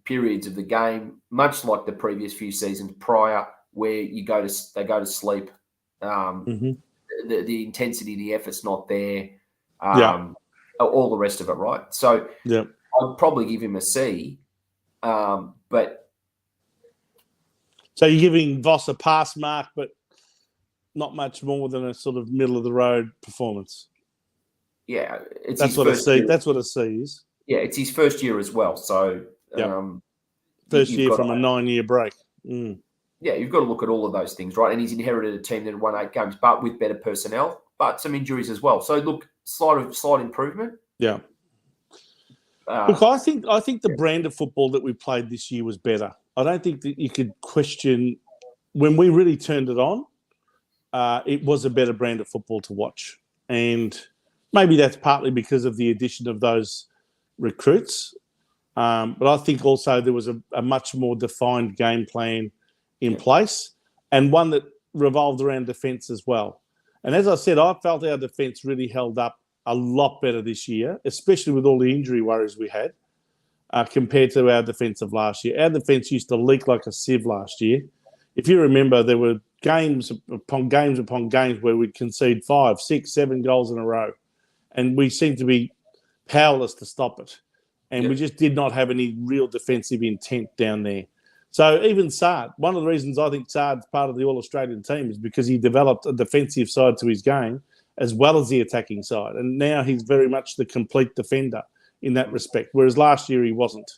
periods of the game, much like the previous few seasons prior, where they go to sleep. The intensity, the effort's not there. All the rest of it, right? So I'd probably give him a C. But so you're giving Voss a pass mark, but not much more than a sort of middle of the road performance. Yeah, that's what a C. That's what a C is. Yeah, it's his first year as well. So first year from a 9-year break. Yeah, you've got to look at all of those things, right? And he's inherited a team that won 8 games, but with better personnel, but some injuries as well. So look, slight improvement. Yeah. Look, I think the brand of football that we played this year was better. I don't think that you could question when we really turned it on. It was a better brand of football to watch, and maybe that's partly because of the addition of those recruits. But I think also there was a much more defined game plan in place, and one that revolved around defence as well. And as I said, I felt our defence really held up a lot better this year, especially with all the injury worries we had, compared to our defence of last year. Our defence used to leak like a sieve last year. If you remember, there were games upon games where we'd concede 5, 6, 7 goals in a row, and we seemed to be powerless to stop it. And we just did not have any real defensive intent down there. So even Saad, one of the reasons I think Saad's part of the All-Australian team is because he developed a defensive side to his game as well as the attacking side. And now he's very much the complete defender in that respect, whereas last year he wasn't.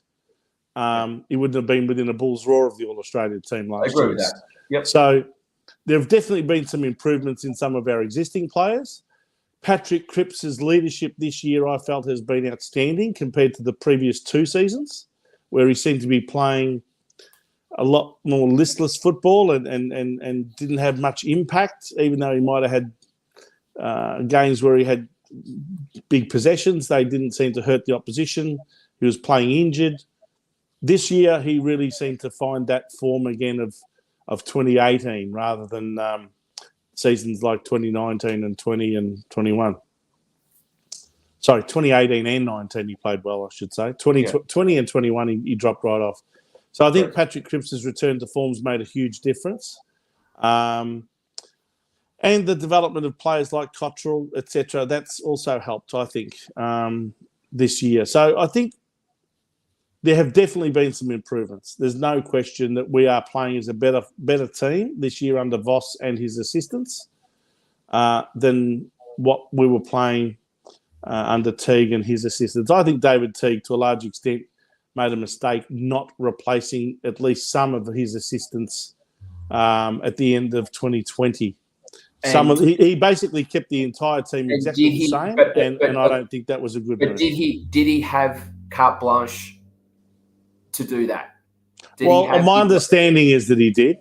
He wouldn't have been within a bull's roar of the All-Australian team last year. I agree with that. Yep. So there have definitely been some improvements in some of our existing players. Patrick Cripps' leadership this year, I felt, has been outstanding compared to the previous 2 seasons, where he seemed to be playing a lot more listless football and didn't have much impact, even though he might have had games where he had big possessions. They didn't seem to hurt the opposition. He was playing injured. This year, he really seemed to find that form again of 2018 rather than seasons like 2019 and 20 and 21. Sorry, 2018 and 19 he played well, I should say. 20 and 21 he dropped right off. So I think Patrick Cripps' return to form's made a huge difference. And the development of players like Cottrell, etc., that's also helped, I think, this year. So I think there have definitely been some improvements. There's no question that we are playing as a better team this year under Voss and his assistants than what we were playing under Teague and his assistants. I think David Teague, to a large extent, made a mistake not replacing at least some of his assistants at the end of 2020. He basically kept the entire team exactly the same, and I don't think that was a good move. But did he have carte blanche to do that? My understanding is that he did.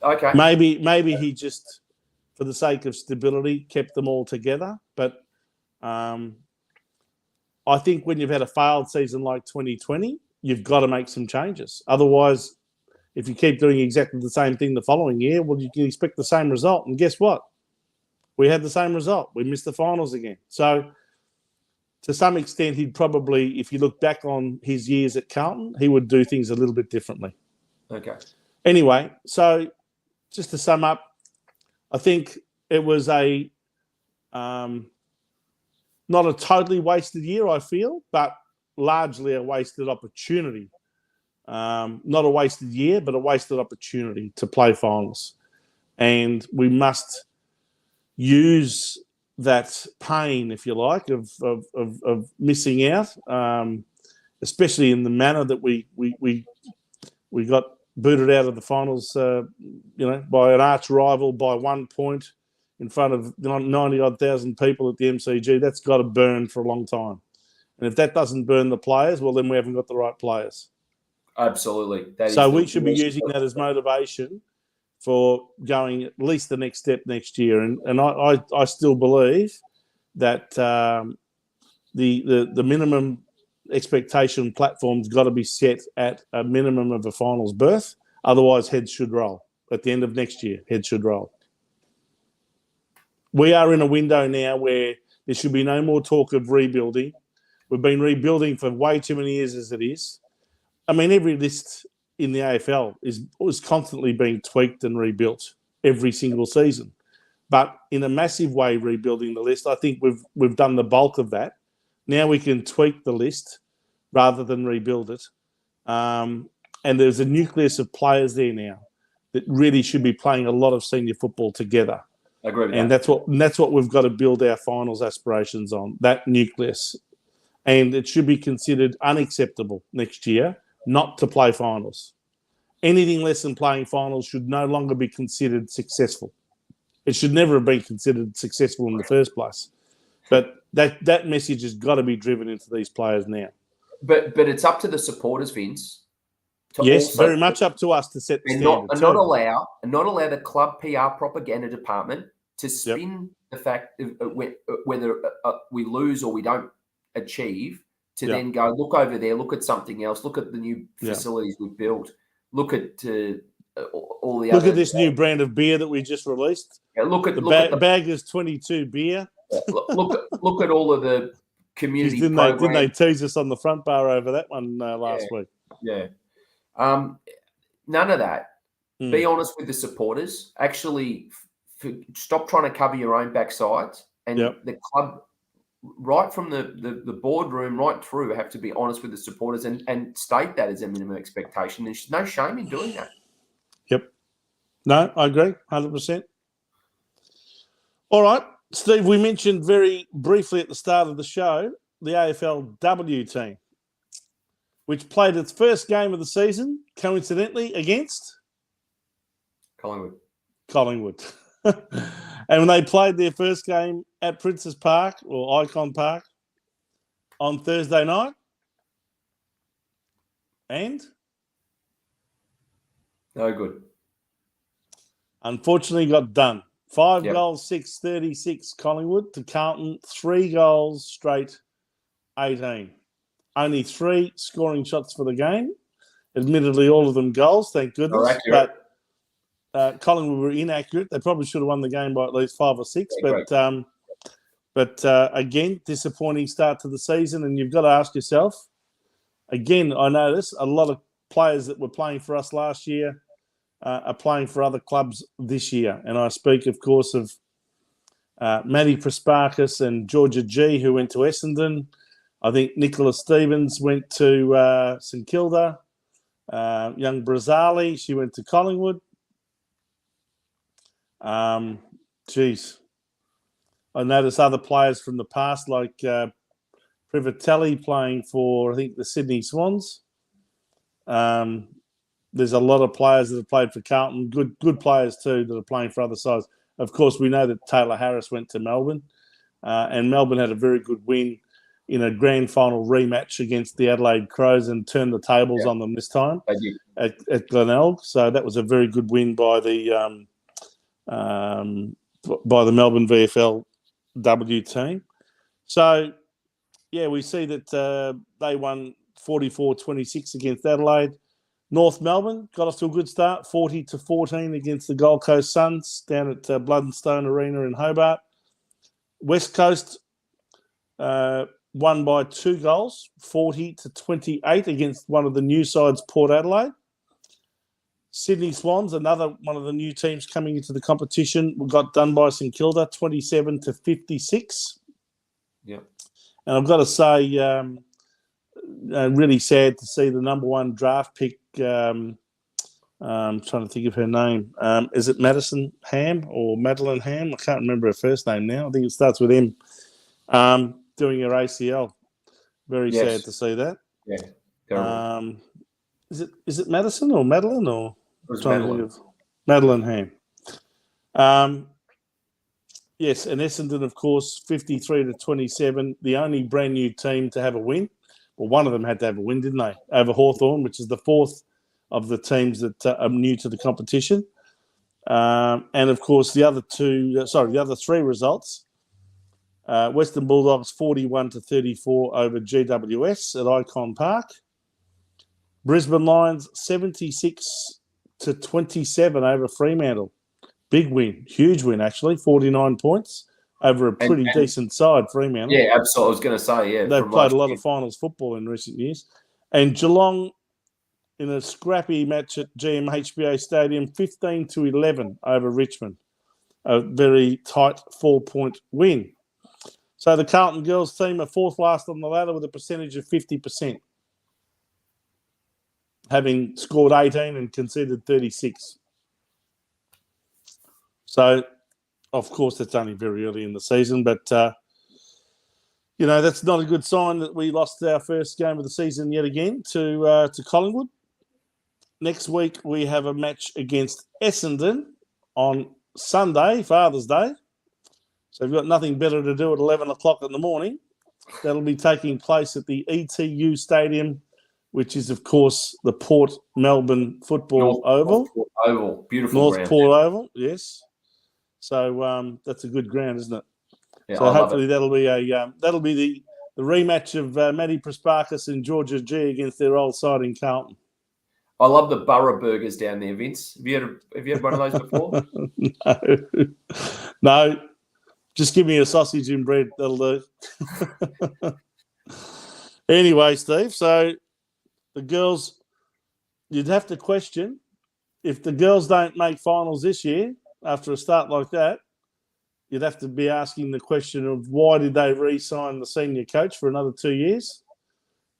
Okay. Maybe he just, for the sake of stability, kept them all together. But I think when you've had a failed season like 2020, you've got to make some changes. Otherwise, if you keep doing exactly the same thing the following year, well, you can expect the same result. And guess what? We had the same result. We missed the finals again. So to some extent, he'd probably, if you look back on his years at Carlton, he would do things a little bit differently. Okay. Anyway, so just to sum up, I think it was a not a totally wasted year, I feel, but largely a wasted opportunity. Not a wasted year, but a wasted opportunity to play finals. And we must use that pain, if you like, of missing out, especially in the manner that we got booted out of the finals, by an arch rival by 1 point in front of 90-odd thousand people at the MCG. That's got to burn for a long time. And if that doesn't burn the players, well, then we haven't got the right players. Absolutely. So we should be using that as motivation for going at least the next step next year. And I still believe that the minimum expectation platform's got to be set at a minimum of a finals berth. Otherwise, heads should roll. At the end of next year, heads should roll. We are in a window now where there should be no more talk of rebuilding. We've been rebuilding for way too many years as it is. I mean, every list in the AFL is constantly being tweaked and rebuilt every single season. But in a massive way, rebuilding the list, I think we've done the bulk of that. Now we can tweak the list rather than rebuild it. And there's a nucleus of players there now that really should be playing a lot of senior football together. I agree with that. And that's what we've got to build our finals aspirations on, that nucleus. And it should be considered unacceptable next year not to play finals. Anything less than playing finals should no longer be considered successful. It should never have been considered successful in the first place. But that message has got to be driven into these players now. But it's up to the supporters, Vince. Yes, very much up to us to set the standard. Not allow the club PR propaganda department to spin the fact of whether we lose or we don't achieve to then go, look over there, look at something else, look at the new facilities we've built, look at all the Look at this new brand of beer that we just released. Yeah, look at the bag is 22 beer. Look at all of the community programs. Didn't they tease us on the front bar over that one last week? Yeah. None of that. Be honest with the supporters. Actually, stop trying to cover your own backsides. And the club, right from the boardroom right through, have to be honest with the supporters and state that as a minimum expectation. There's no shame in doing that. Yep. No, I agree, 100%. All right, Steve, we mentioned very briefly at the start of the show the AFLW team, which played its first game of the season, coincidentally, against Collingwood. And when they played their first game at Princes Park or Icon Park on Thursday night, and no good. Unfortunately, got done. 5 goals, 6-36 Collingwood to Carlton. 3 goals straight, 18. Only 3 scoring shots for the game. Admittedly, all of them goals, thank goodness. But Collingwood were inaccurate. They probably should have won the game by at least 5 or 6. But again, disappointing start to the season. And you've got to ask yourself, again, I notice a lot of players that were playing for us last year are playing for other clubs this year. And I speak, of course, of Matty Prasparkas and Georgia G, who went to Essendon. I think Nicola Stevens went to St Kilda. Young Brazali, she went to Collingwood. I noticed other players from the past, like Privatelli playing for, I think, the Sydney Swans. There's a lot of players that have played for Carlton, good players too, that are playing for other sides. Of course, we know that Taylor Harris went to Melbourne, and Melbourne had a very good win in a grand final rematch against the Adelaide Crows and turned the tables on them this time at Glenelg. So that was a very good win by the Melbourne VFLW team. So, we see that they won 44-26 against Adelaide. North Melbourne got off to a good start, 40-14 against the Gold Coast Suns down at Bloodstone Arena in Hobart. West Coast won by 2 goals, 40-28 against one of the new sides, Port Adelaide. Sydney Swans, another one of the new teams coming into the competition, got done by St Kilda, 27-56. Yeah. And I've got to say, really sad to see the number one draft pick. I'm trying to think of her name. Is it Madison Ham or Madeline Ham? I can't remember her first name now. I think it starts with M. Doing her ACL. Very sad to see that. Yeah. Terrible. Is it Madison or Madeline or? It was Madeline. Madeline Ham. Yes, and Essendon, of course, 53-27, the only brand new team to have a win. Well, one of them had to have a win, didn't they? Over Hawthorn, which is the fourth of the teams that are new to the competition. And, of course, the other three results. Western Bulldogs 41-34 over GWS at Icon Park. Brisbane Lions 76-27 over Fremantle. Big win, huge win actually, 49 points over a pretty decent side, Fremantle. Yeah, absolutely. I was going to say, yeah. They've played a lot of finals football in recent years. And Geelong in a scrappy match at GMHBA Stadium, 15-11 over Richmond. A very tight 4-point win. So the Carlton girls team are fourth last on the ladder with a percentage of 50%, having scored 18 and conceded 36. So, of course, that's only very early in the season, but, that's not a good sign that we lost our first game of the season yet again to Collingwood. Next week, we have a match against Essendon on Sunday, Father's Day. So we've got nothing better to do at 11 o'clock in the morning. That'll be taking place at the ETU Stadium, which is, of course, the Port Melbourne Football Oval. North Port Oval, beautiful North ground. Port Oval, yes. So that's a good ground, isn't it? Yeah, so hopefully that'll be the rematch of Maddie Prasparkas and Georgia G against their old side in Carlton. I love the Borough burgers down there, Vince. Have you had one of those before? No. Just give me a sausage and bread. That'll do. Anyway, Steve, so the girls, you'd have to question if the girls don't make finals this year after a start like that, you'd have to be asking the question of why did they re-sign the senior coach for another 2 years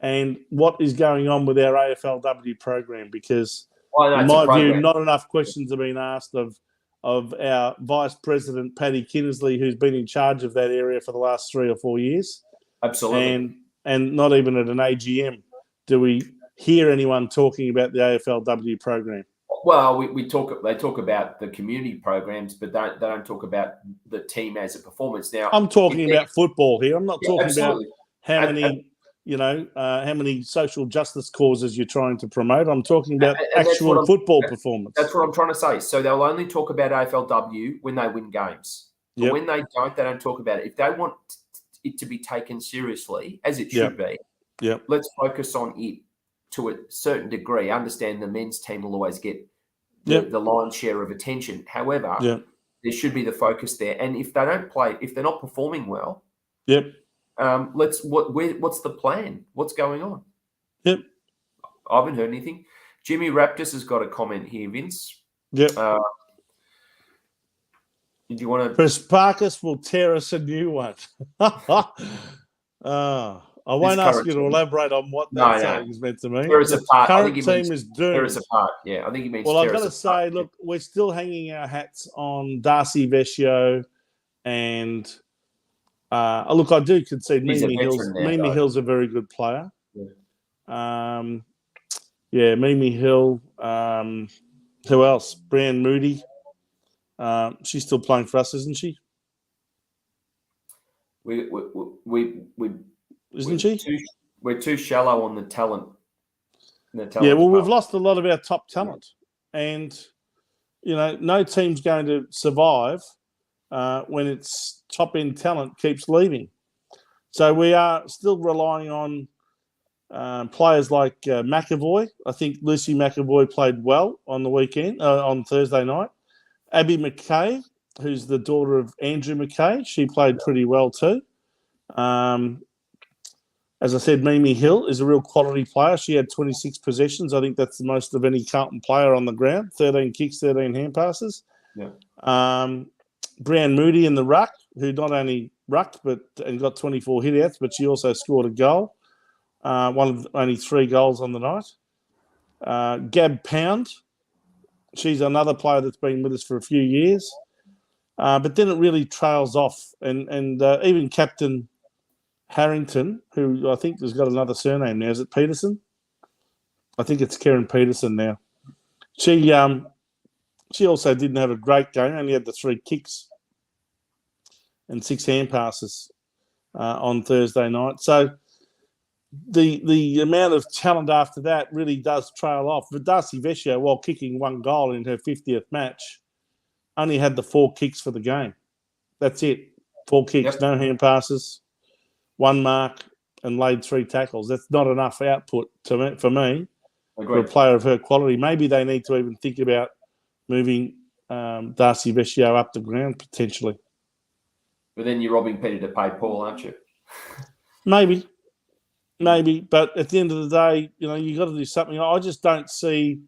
and what is going on with our AFLW program, because in my view, not enough questions have been asked of our Vice President, Paddy Kinnersley, who's been in charge of that area for the last 3 or 4 years. Absolutely. And not even at an AGM do we hear anyone talking about the AFLW program. Well, they talk about the community programs, but they don't talk about the team as a performance. Now, I'm talking about football here. I'm not talking about how many social justice causes you're trying to promote. I'm talking about actual football performance. That's what I'm trying to say. So they'll only talk about AFLW when they win games. But when they don't talk about it. If they want it to be taken seriously, as it should be, let's focus on it to a certain degree. Understand the men's team will always get the lion's share of attention. However, there should be the focus there. And if they don't play, if they're not performing well, what's the plan? What's going on? I haven't heard anything. Jimmy Raptus has got a comment here, Vince. Did you want to? Prasparkas will tear us a new one. I won't ask you to elaborate on what that saying is meant to mean. The current team is doomed. Tear us apart. Yeah, I think he means. Well, I've got to say, look, we're still hanging our hats on Darcy Vescio, and look, I do concede Mimi Hill's. Mimi Hill's a very good player. Mimi Hill. Who else? Brian Moody. She's still playing for us, isn't she? Isn't she? We're too shallow on the talent. We've lost a lot of our top talent, and no team's going to survive when its top end talent keeps leaving. So we are still relying on players like McAvoy. I think Lucy McAvoy played well on the weekend, on Thursday night. Abby McKay, who's the daughter of Andrew McKay, she played pretty well too. As I said, Mimi Hill is a real quality player. She had 26 possessions. I think that's the most of any Carlton player on the ground. 13 kicks, 13 hand passes. Yeah. Brianne Moody in the ruck, who not only rucked and got 24 hit-outs, but she also scored a goal. One of only 3 goals on the night. Gab Pound, she's another player that's been with us for a few years. But then it really trails off. And even Captain Harrington, who I think has got another surname now. Is it Peterson? I think it's Karen Peterson now. She also didn't have a great game. Only had the 3 kicks and 6 hand passes on Thursday night. So the amount of talent after that really does trail off. But Darcy Vecchio, while kicking 1 goal in her 50th match, only had the 4 kicks for the game. That's it. 4 kicks, no hand passes, 1 mark, and laid 3 tackles. That's not enough output for me. Agreed. For a player of her quality. Maybe they need to even think about moving Darcy Vecchio up the ground potentially. But then you're robbing Peter to pay Paul, aren't you? Maybe. But at the end of the day, you got to do something. I just don't see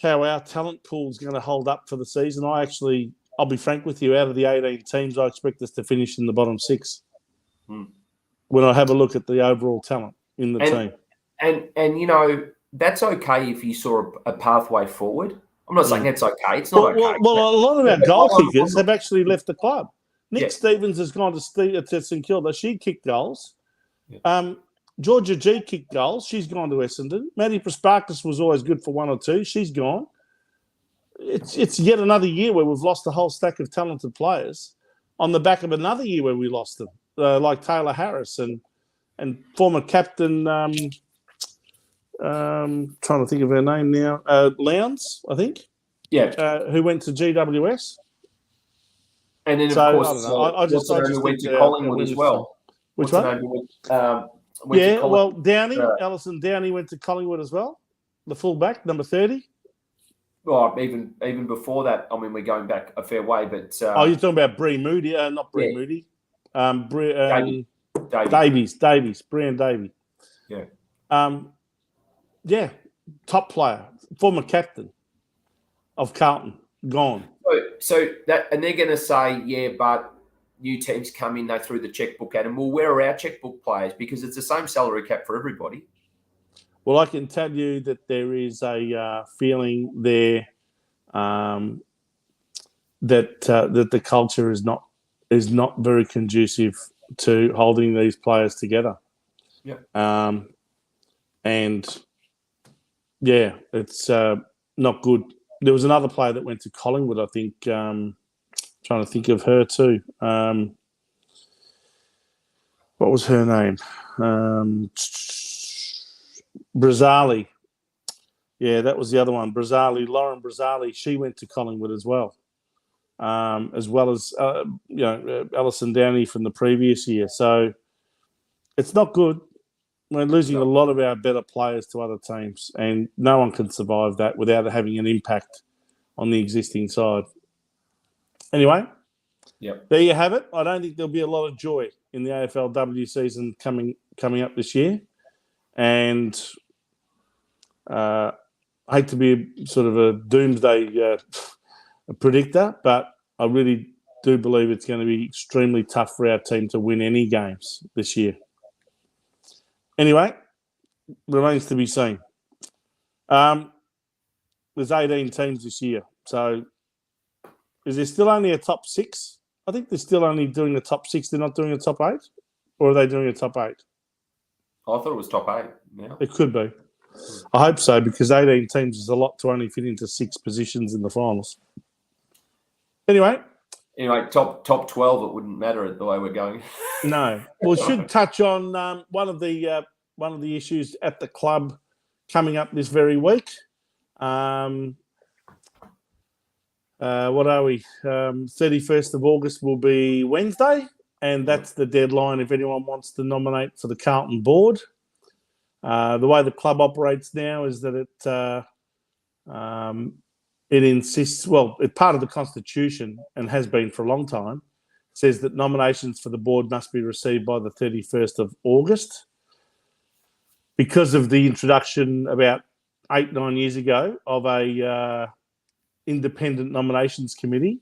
how our talent pool is going to hold up for the season. I'll be frank with you, out of the 18 teams, I expect us to finish in the bottom 6 when I have a look at the overall talent in the team. And that's okay if you saw a pathway forward. I'm not saying that's okay. It's not okay. Well, a lot of our goal kickers have actually left the club. Nick Stevens has gone to St Kilda. She kicked goals. Yeah. Georgia G kicked goals. She's gone to Essendon. Maddie Prasparkas was always good for 1 or 2. She's gone. It's yet another year where we've lost a whole stack of talented players on the back of another year where we lost them, like Taylor Harris and former captain, trying to think of her name now, Lowndes, I think. Yeah. Who went to GWS. And then, of course, I just went to Collingwood as well. Which one? Downey, Alison Downey went to Collingwood as well. The fullback, number 30. Well, even before that, I mean, we're going back a fair way, but... you're talking about Bree Moody, not Bree Moody. Davies, Brian Davey. Yeah. Top player, former captain of Carlton, gone. So that, and they're going to say, but new teams come in, they threw the checkbook at them. Well, where are our checkbook players? Because it's the same salary cap for everybody. Well, I can tell you that there is a feeling there that the culture is not very conducive to holding these players together. Yeah. It's not good. There was another player that went to Collingwood, I think. Trying to think of her too. What was her name? Brazzali. Yeah, that was the other one. Lauren Brazzali. She went to Collingwood as well as Alison Downey from the previous year. So it's not good. We're losing a lot of our better players to other teams, and no one can survive that without having an impact on the existing side. Anyway, there you have it. I don't think there'll be a lot of joy in the AFLW season coming up this year. And I hate to be sort of a doomsday predictor, but I really do believe it's going to be extremely tough for our team to win any games this year. Anyway, remains to be seen. There's 18 teams this year. So is there still only a top 6? I think they're still only doing the top 6. They're not doing a top 8? Or are they doing a top 8? I thought it was top 8 now. It could be. I hope so, because 18 teams is a lot to only fit into 6 positions in the finals. Anyway, top 12, it wouldn't matter the way we're going. No. We should touch on one of the issues at the club coming up this very week. What are we? 31st of August will be Wednesday, and that's the deadline if anyone wants to nominate for the Carlton board. The way the club operates now is that it insists, it's part of the Constitution and has been for a long time, says that nominations for the board must be received by the 31st of August. because of the introduction about 8-9 years ago of a independent nominations committee,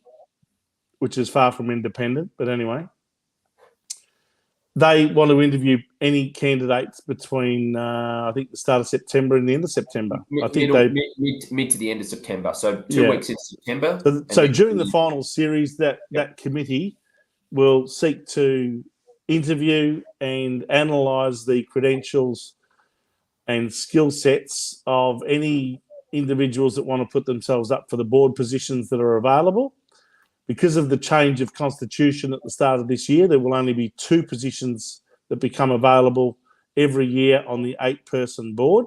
which is far from independent, but anyway, they want to interview any candidates between I think the start of September and the end of September. Mid to the end of September, so 2 weeks into September. So during the final series, that committee will seek to interview and analyse the credentials and skill sets of any individuals that want to put themselves up for the board positions that are available. Because of the change of constitution at the start of this year, there will only be 2 positions that become available every year on the 8-person board,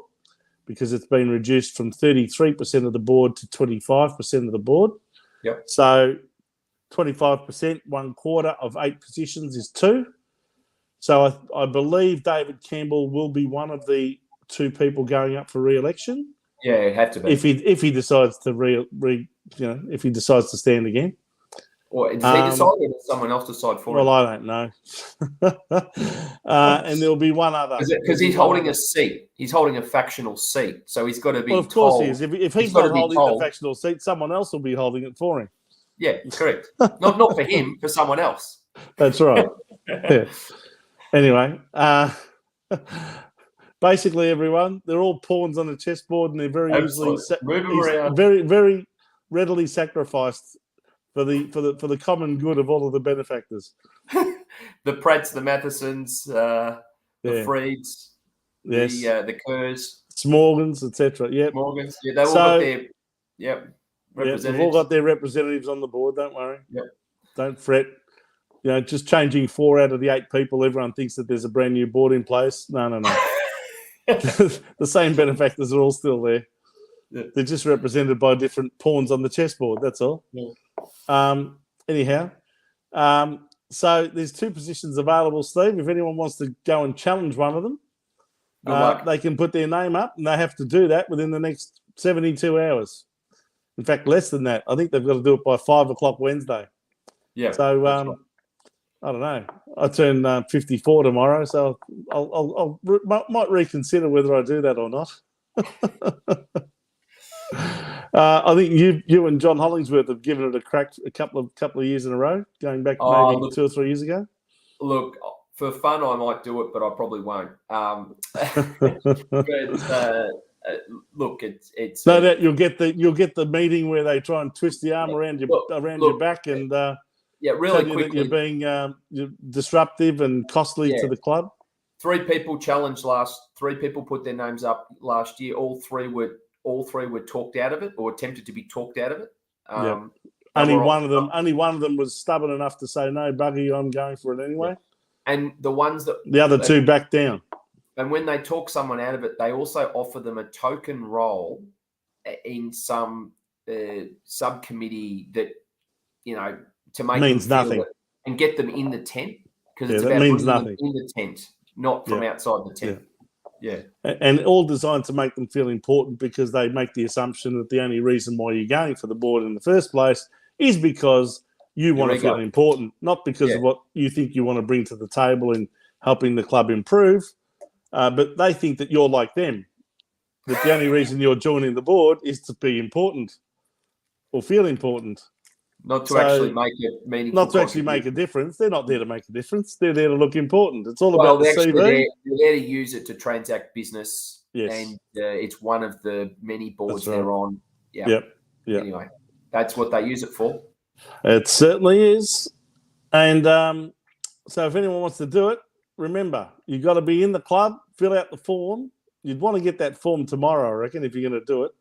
because it's been reduced from 33% of the board to 25% of the board. Yep. So 25%, 1/4 of 8 positions is 2. So I believe David Campbell will be one of the 2 people going up for re-election. Yeah, it had to be. If he decides to if he decides to stand again. Or does he decide, or does someone else decide for him? Well, I don't know. And there'll be one other. Because he's holding a seat. He's holding a factional seat. So he's got to be Well, of course he is. If he's not holding the factional seat, someone else will be holding it for him. Yeah, correct. Not for him, for someone else. That's right. Yeah. Anyway, basically, everyone, they're all pawns on the chessboard, and they're very easily very, very readily sacrificed for the common good of all of the benefactors. The Pratts, the Mathesons, the Freeds, yes, the Kerrs, Smorgans, etc. Yep. Morgans. Yeah, they all got their representatives. They've all got their representatives on the board. Don't worry. Yep. Don't fret. Just changing 4 out of the 8 people, everyone thinks that there's a brand new board in place. No. The same benefactors are all still there. Yeah. They're just represented by different pawns on the chessboard. That's all. Yeah. Anyhow, so there's 2 positions available, Steve. If anyone wants to go and challenge one of them, they can put their name up, and they have to do that within the next 72 hours. In fact, less than that. I think they've got to do it by 5 o'clock Wednesday. Yeah. So right. I don't know. I turn 54 tomorrow, so I'll might reconsider whether I do that or not. I think you and John Hollingsworth have given it a crack a couple of years in a row, going back maybe 2 or 3 years ago. Look, for fun, I might do it, but I probably won't. Look, it's no doubt you'll get the meeting where they try and twist the arm around your back and really quickly, that you're being you're disruptive and costly to the club. 3 people challenged 3 people put their names up last year. All three were talked out of it, or attempted to be talked out of it. Only one of them was stubborn enough to say, no, Buggy, I'm going for it anyway. And the ones that the other 2 backed down. And when they talk someone out of it, they also offer them a token role in some subcommittee that, to make means them nothing and get them in the tent, because it's that about means them nothing in the tent, not from outside the tent. Yeah. And all designed to make them feel important, because they make the assumption that the only reason why you're going for the board in the first place is because you want to feel important, not because of what you think you want to bring to the table in helping the club improve. But they think that you're like them, that the only reason you're joining the board is to be important or feel important. Not to actually make it meaningful. Not to actually make a difference. They're not there to make a difference. They're there to look important. It's all about the CV. They're there to use it to transact business. Yes. And it's one of the many boards they're on. Yeah. Yep. Anyway, that's what they use it for. It certainly is. And so if anyone wants to do it, remember, you've got to be in the club, fill out the form. You'd want to get that form tomorrow, I reckon, if you're going to do it.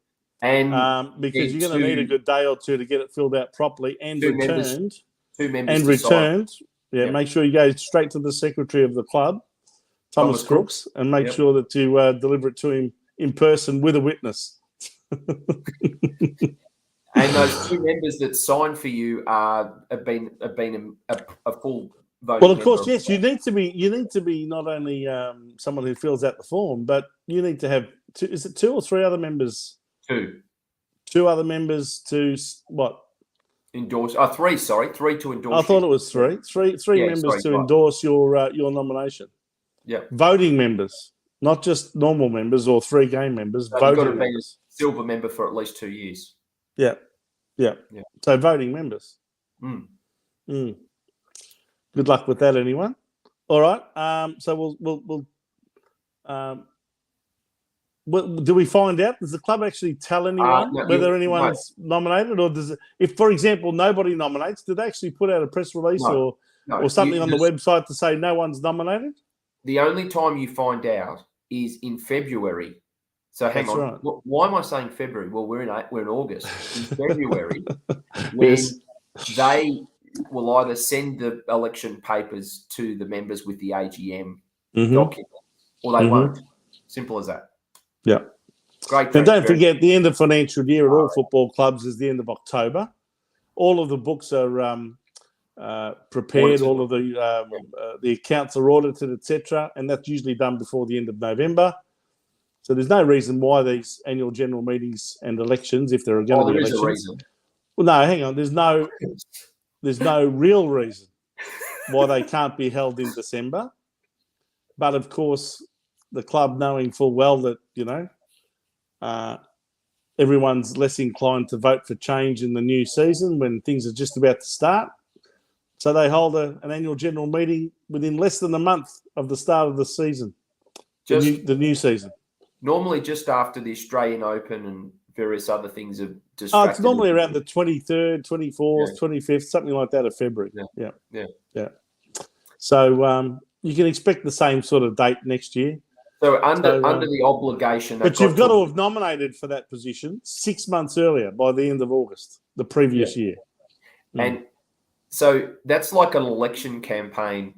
And because you're going to need a good day or 2 to get it filled out properly and returned. 2 members and returned. Make sure you go straight to the secretary of the club, Thomas Crooks, and make sure that you deliver it to him in person with a witness. And those 2 members that signed for you have been a full voting. Well, of course, yes. You need to be not only someone who fills out the form, but you need to have 2. Is it 2 or 3 other members? 2 other members to what? Endorse. 3. Sorry, 3 to endorse. I thought it was 3. Three members to endorse your nomination. Yeah. Voting members. not just normal members or 3 game members, So you've got voting to be a members. silver member for at least 2 years. Yeah. So voting members. Mm. Good luck with that, anyone. All right. So do we find out? Does the club actually tell anyone whether anyone's nominated, or does it? If, for example, nobody nominates, do they actually put out a press release or something on the website to say no one's nominated? The only time you find out is in February. So hang on. Right. Why am I saying February? Well, we're in August. In February, when they will either send the election papers to the members with the AGM document, or they won't. Simple as that. Yeah. Great. And don't forget, the end of financial year at all football clubs is the end of October. All of the books are prepared. Audited. All of the accounts are audited, etc., and that's usually done before the end of November. So there's no reason why these annual general meetings and elections, if there are going to be elections. There is a reason. Well, no, hang on. There's no real reason why they can't be held in December. But of course, the club, knowing full well that everyone's less inclined to vote for change in the new season when things are just about to start, so they hold an annual general meeting within less than a month of the start of the season, the new season. Normally just after the Australian Open and various other things have distracted. It's normally around the 23rd, 24th, 25th, something like that of February. Yeah. So you can expect the same sort of date next year. So under the obligation. But you've got to have nominated for that position 6 months earlier, by the end of August, the previous year. And so that's like an election campaign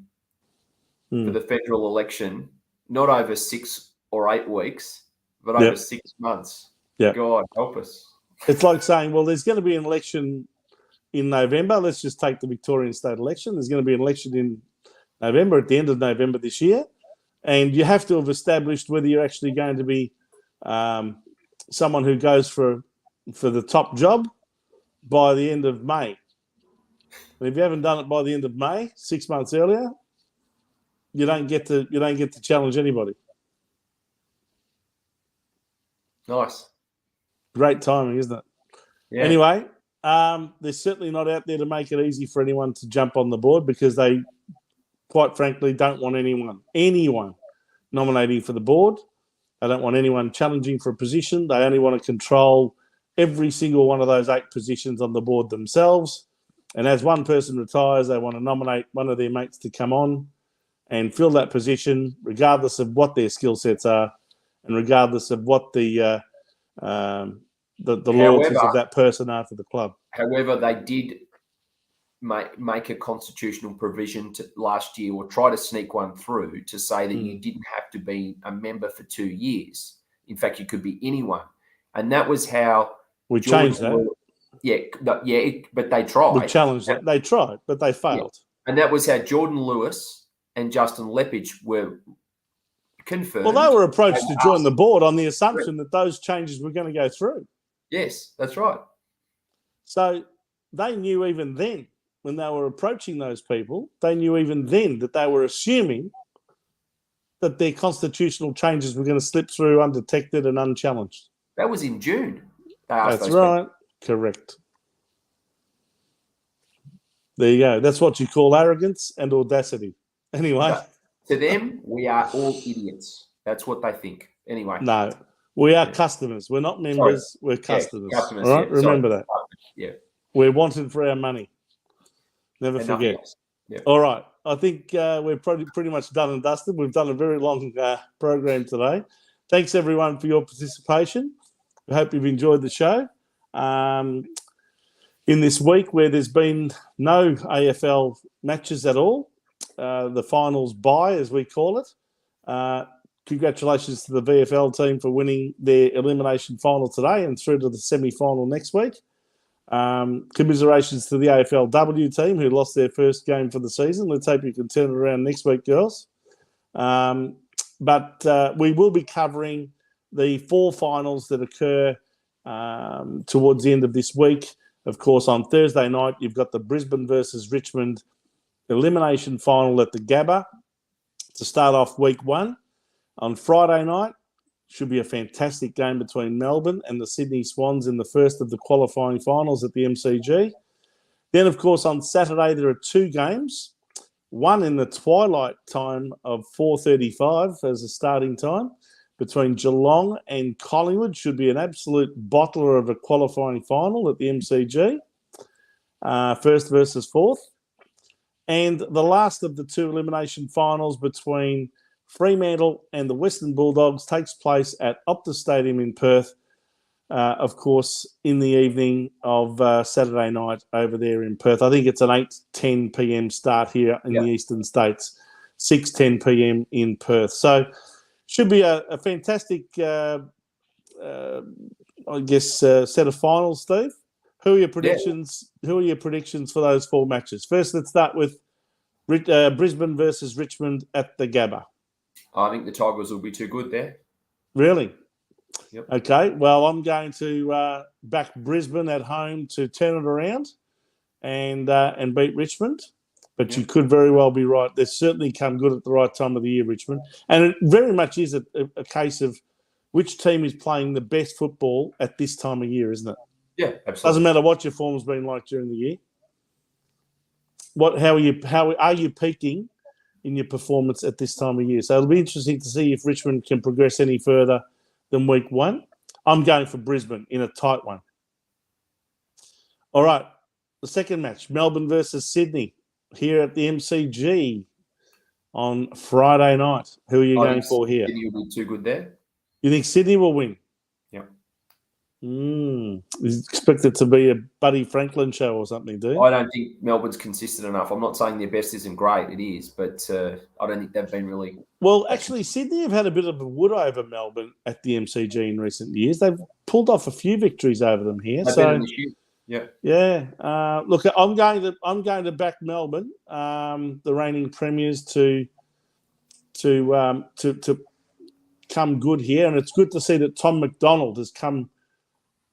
for the federal election, not over 6 or 8 weeks, but over 6 months. Yeah. God help us. It's like saying, well, there's going to be an election in November. Let's just take the Victorian state election. There's going to be an election in November, at the end of November this year. And you have to have established whether you're actually going to be someone who goes for the top job by the end of May. And if you haven't done it by the end of May, 6 months earlier, you don't get to challenge anybody. Nice. Great timing, isn't it? Yeah. Anyway, they're certainly not out there to make it easy for anyone to jump on the board, because they, quite frankly, don't want anyone nominating for the board. They don't want anyone challenging for a position. They only want to control every single one of those 8 positions on the board themselves. And as one person retires, they want to nominate one of their mates to come on and fill that position, regardless of what their skill sets are and regardless of what the loyalties of that person are to the club. However, they did make a constitutional provision last year, or try to sneak one through, to say that you didn't have to be a member for 2 years. In fact, you could be anyone. And that was how we changed that. But they tried. We challenged that. They tried, but they failed. Yeah. And that was how Jordan Lewis and Justin Lepage were confirmed. Well, they were approached to join the board on the assumption that those changes were going to go through. Yes, that's right. So they knew even then, when they were approaching those people, they knew even then that they were assuming that their constitutional changes were going to slip through undetected and unchallenged. That was in June. That's right. Correct. There you go. That's what you call arrogance and audacity. Anyway. But to them, we are all idiots. That's what they think. Anyway. No, we are customers. We're not members. We're customers. Customers. All right? Remember that. Yeah. We're wanted for our money. Never forget. Yeah. All right. I think we're pretty much done and dusted. We've done a very long program today. Thanks, everyone, for your participation. I hope you've enjoyed the show. In this week where there's been no AFL matches at all, the finals bye, as we call it. Congratulations to the VFL team for winning their elimination final today and through to the semi-final next week. Commiserations to the AFLW team who lost their first game for the season. Let's hope you can turn it around next week, girls. But we will be covering the 4 finals that occur towards the end of this week. Of course, on Thursday night, you've got the Brisbane versus Richmond elimination final at the Gabba to start off week 1. On Friday night, should be a fantastic game between Melbourne and the Sydney Swans in the first of the qualifying finals at the MCG. Then, of course, on Saturday, there are 2 games. One in the twilight time of 4:35 as a starting time between Geelong and Collingwood. Should be an absolute bottler of a qualifying final at the MCG. First versus fourth. And the last of the 2 elimination finals between Fremantle and the Western Bulldogs takes place at Optus Stadium in Perth, of course, in the evening of Saturday night over there in Perth. I think it's an 8:10 p.m. start here in the eastern states, 6:10 p.m. in Perth. So should be a fantastic, set of finals, Steve. Who are your predictions? Yeah. Who are your predictions for those 4 matches? First, let's start with Brisbane versus Richmond at the Gabba. I think the Tigers will be too good there. Really? Yep. Okay. Well, I'm going to back Brisbane at home to turn it around and beat Richmond. But you could very well be right. They've certainly come good at the right time of the year, Richmond. And it very much is a case of which team is playing the best football at this time of year, isn't it? Yeah, absolutely. Doesn't matter what your form's been like during the year. How are you peaking in your performance at this time of year? So it'll be interesting to see if Richmond can progress any further than week 1. I'm going for Brisbane in a tight one. All right, the second match, Melbourne versus Sydney here at the MCG on Friday night. Who are you going for here? Sydney will be too good there. You think Sydney will win? Yeah. Expect it to be a Buddy Franklin show or something, do you? I don't think Melbourne's consistent enough. I'm not saying their best isn't great. It is, but I don't think they've been really... Well, actually, Sydney have had a bit of a wood over Melbourne at the MCG in recent years. They've pulled off a few victories over them here. Look, I'm going to back Melbourne, the reigning premiers, to come good here, and it's good to see that Tom McDonald has come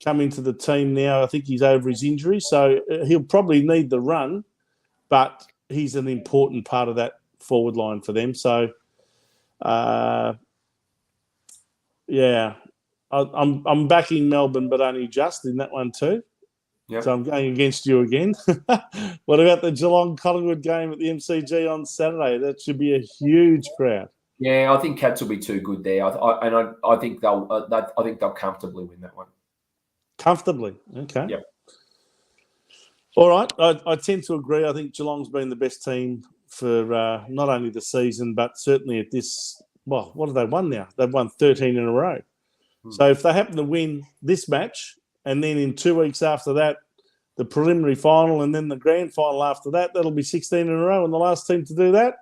into the team now. I think he's over his injury, so he'll probably need the run, but he's an important part of that forward line for them. So, I'm backing Melbourne, but only just in that one too. Yep. So I'm going against you again. What about the Geelong-Collingwood game at the MCG on Saturday? That should be a huge crowd. Yeah, I think Cats will be too good there. I think they'll comfortably win that one. Comfortably, okay. Yep. All right, I tend to agree. I think Geelong's been the best team for not only the season, but certainly at this. Well, what have they won now? They've won 13 in a row. So if they happen to win this match, and then in 2 weeks after that, the preliminary final, and then the grand final after that, that'll be 16 in a row. And the last team to do that,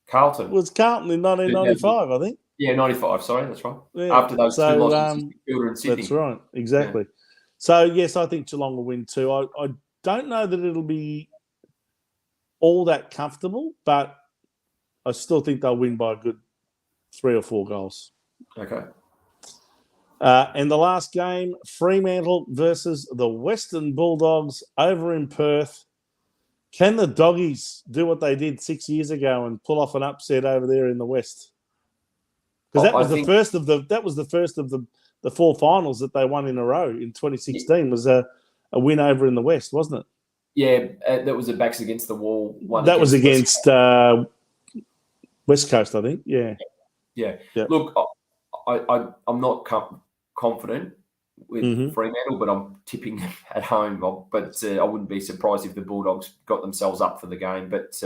Carlton, was Carlton in 1995, I think. Yeah, 95. Sorry, that's right. Yeah. After those 2 losses in Sydney. That's right, exactly. Yeah. So yes, I think Geelong will win too. I don't know that it'll be all that comfortable, but I still think they'll win by a good 3 or 4 goals. Okay. And the last game, Fremantle versus the Western Bulldogs over in Perth. Can the Doggies do what they did 6 years ago and pull off an upset over there in the West? Because that was the first of the 4 finals that they won in a row in 2016. Was a win over in the West, wasn't it? Yeah, that was a backs against the wall one. That was against West Coast, I think. Yeah. Look, I'm not confident with Fremantle, but I'm tipping at home. But I wouldn't be surprised if the Bulldogs got themselves up for the game. But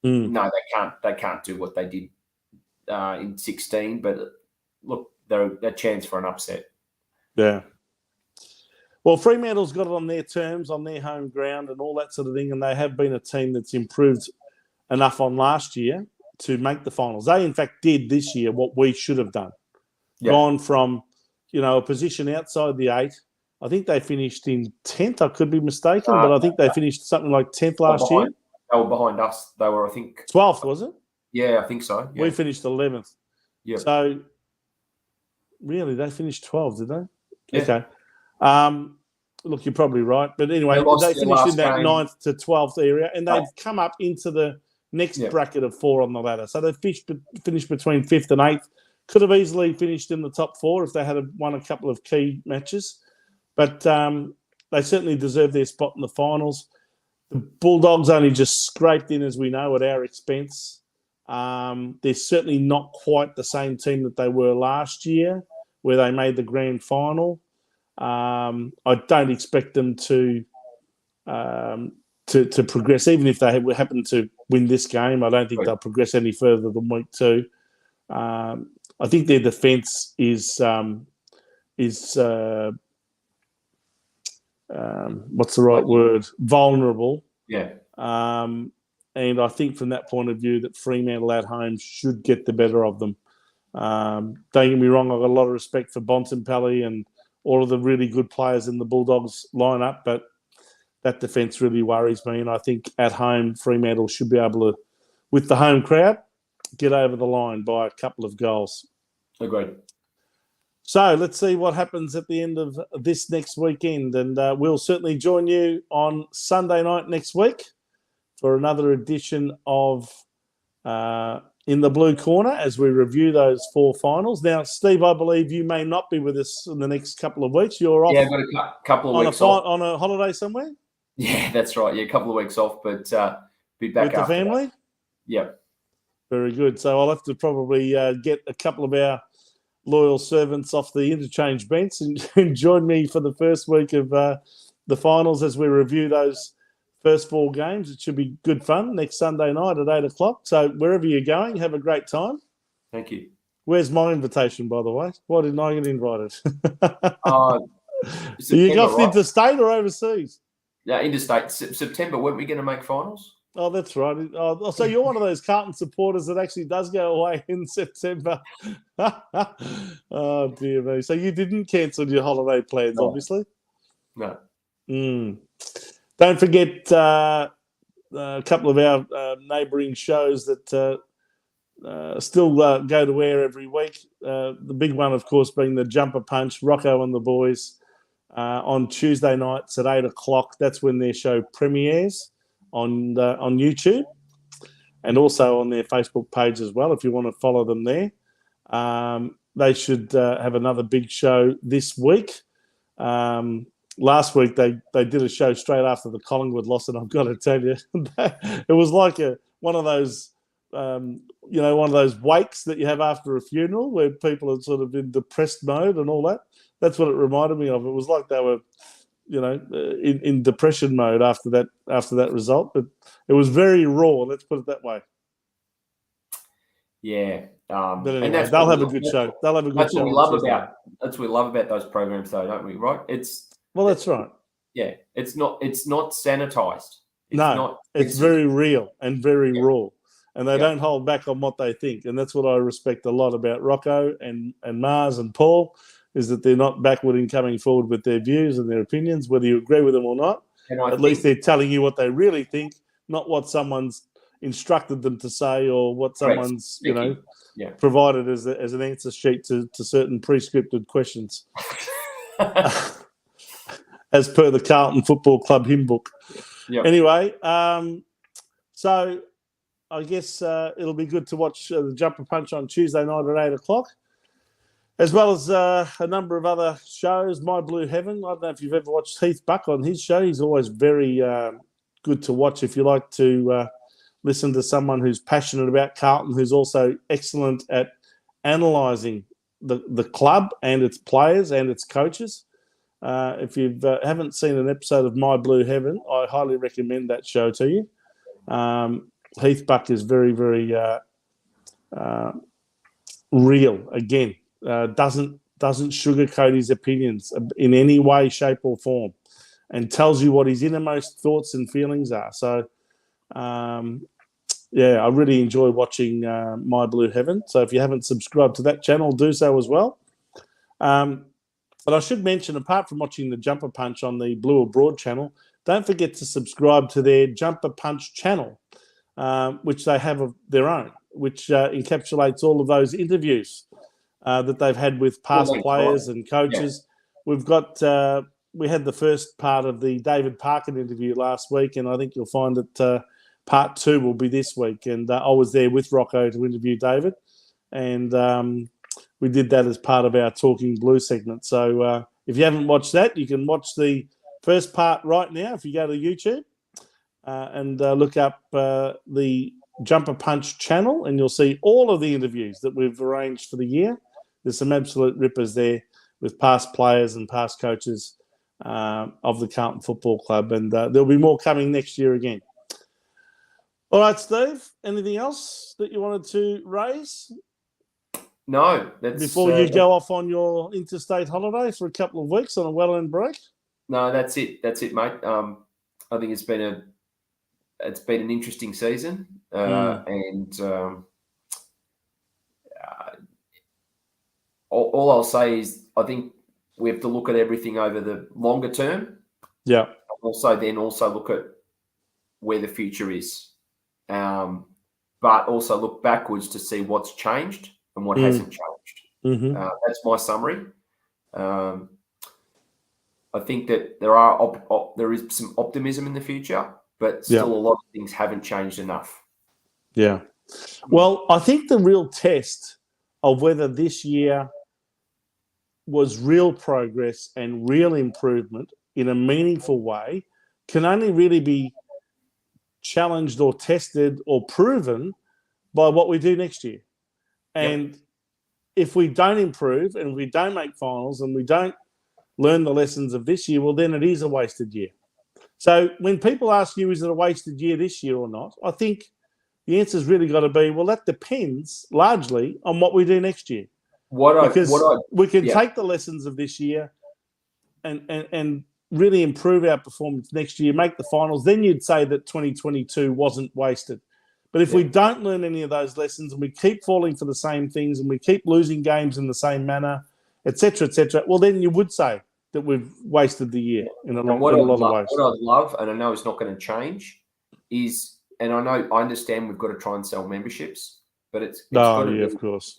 no, they can't do what they did in 16. But look, they're a chance for an upset. Yeah. Well, Fremantle's got it on their terms, on their home ground, and all that sort of thing. And they have been a team that's improved enough on last year to make the finals. They, in fact, did this year what we should have done. Yep. Gone from, a position outside the 8. I think they finished in 10th. I could be mistaken, but I think they finished something like 10th last year. They were behind us. They were, I think... 12th, was it? Yeah, I think so. Yeah. We finished 11th. Yeah. So, really, they finished 12th, did they? Yeah. Okay. Look, you're probably right. But anyway, they finished in that 9th to 12th area, and they've come up into the next bracket of 4 on the ladder. So they finished between 5th and 8th. Could have easily finished in the top 4 if they had won a couple of key matches. But they certainly deserve their spot in the finals. The Bulldogs only just scraped in, as we know, at our expense. They're certainly not quite the same team that they were last year, where they made the grand final. I don't expect them to progress, even if they happen to win this game. I don't think they'll progress any further than week 2. I think their defence is what's the right word? Vulnerable. Yeah. And I think from that point of view that Fremantle at home should get the better of them. Don't get me wrong, I've got a lot of respect for Bontempelli and all of the really good players in the Bulldogs lineup, but that defence really worries me. And I think at home, Fremantle should be able to, with the home crowd, get over the line by a couple of goals. Agreed. So let's see what happens at the end of this next weekend. And we'll certainly join you on Sunday night next week for another edition of In the Blue Corner as we review those 4 finals. Now, Steve, I believe you may not be with us in the next couple of weeks. You're off. Yeah, I've got a couple of weeks off. On a holiday somewhere? Yeah, that's right. Yeah, a couple of weeks off, but be back with the family? That. Yeah. Very good. So I'll have to probably get a couple of our loyal servants off the interchange bench and join me for the first week of the finals as we review those first 4 games. It should be good fun next Sunday night at 8 o'clock. So wherever you're going, have a great time. Thank you. Where's my invitation, by the way? Why didn't I get invited? Are you off interstate or overseas? Yeah, interstate. September, weren't we going to make finals? Oh, that's right. Oh, so you're one of those Carlton supporters that actually does go away in September. Oh, dear me. So you didn't cancel your holiday plans, obviously? No. Don't forget a couple of our neighbouring shows that still go to air every week. The big one, of course, being the Jumper Punch, Rocco and the Boys, on Tuesday nights at 8 o'clock. That's when their show premieres on YouTube and also on their Facebook page as well, if you want to follow them there. They should have another big show this week. Last week they did a show straight after the Collingwood loss, and I've got to tell you, it was like one of those wakes that you have after a funeral where people are sort of in depressed mode and all that. That's what it reminded me of. It was like they were, in depression mode after that result. But it was very raw. Let's put it that way. Yeah. But anyway, they'll have a good show. They'll have a good show. That's what we love about those programs, though, don't we? Right? That's right. Yeah. It's not sanitized. It's very real and very raw. And they don't hold back on what they think. And that's what I respect a lot about Rocco and Mars and Paul, is that they're not backward in coming forward with their views and their opinions, whether you agree with them or not. At least they're telling you what they really think, not what someone's instructed them to say or what someone's, provided as an answer sheet to certain prescripted questions. As per the Carlton Football Club hymn book. Yep. Anyway, so I guess it'll be good to watch the Jumper Punch on Tuesday night at 8 o'clock, as well as a number of other shows. My Blue Heaven. I don't know if you've ever watched Heath Buck on his show. He's always very good to watch if you like to listen to someone who's passionate about Carlton, who's also excellent at analysing the club and its players and its coaches. If you haven't seen an episode of My Blue Heaven, I highly recommend that show to you. Heath Buck is very, very real. Again, doesn't sugarcoat his opinions in any way, shape, or form, and tells you what his innermost thoughts and feelings are. So, I really enjoy watching My Blue Heaven. So if you haven't subscribed to that channel, do so as well. But I should mention, apart from watching the Jumper Punch on the Blue Abroad channel, don't forget to subscribe to their Jumper Punch channel, which they have of their own, which encapsulates all of those interviews that they've had with past players and coaches. Yeah. We've got we had the first part of the David Parkin interview last week, and I think you'll find that part 2 will be this week. And I was there with Rocco to interview David. And we did that as part of our Talking Blue segment. So if you haven't watched that, you can watch the first part right now if you go to YouTube and look up the Jumper Punch channel, and you'll see all of the interviews that we've arranged for the year. There's some absolute rippers there with past players and past coaches of the Carlton Football Club, and there'll be more coming next year again. All right, Steve, anything else that you wanted to raise? No, that's before you go off on your interstate holiday for a couple of weeks on a well-earned break. No, that's it, mate. I think it's been an interesting season, and all I'll say is I think we have to look at everything over the longer term. Yeah. Also look at where the future is, but also look backwards to see what's changed and what hasn't changed. Mm-hmm. That's my summary. I think that there is some optimism in the future, but still a lot of things haven't changed enough. Yeah. Well, I think the real test of whether this year was real progress and real improvement in a meaningful way can only really be challenged or tested or proven by what we do next year. And if we don't improve and we don't make finals and we don't learn the lessons of this year, well, then it is a wasted year. So when people ask you, is it a wasted year this year or not? I think the answer's really got to be, well, that depends largely on what we do next year. We can take the lessons of this year and really improve our performance next year, make the finals. Then you'd say that 2022 wasn't wasted. But if we don't learn any of those lessons and we keep falling for the same things and we keep losing games in the same manner, et cetera, well, then you would say that we've wasted the year in a lot of ways. What I love, and I know it's not going to change, is, and I understand we've got to try and sell memberships, but it's got to be, of course,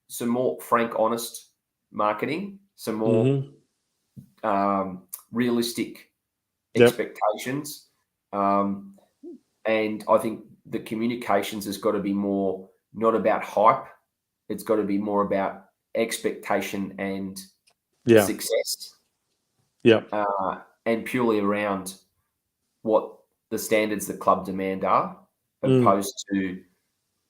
some more frank, honest marketing, some more realistic expectations, and I think the communications has got to be more not about hype; it's got to be more about expectation and success. And purely around what the standards the club demand are, opposed to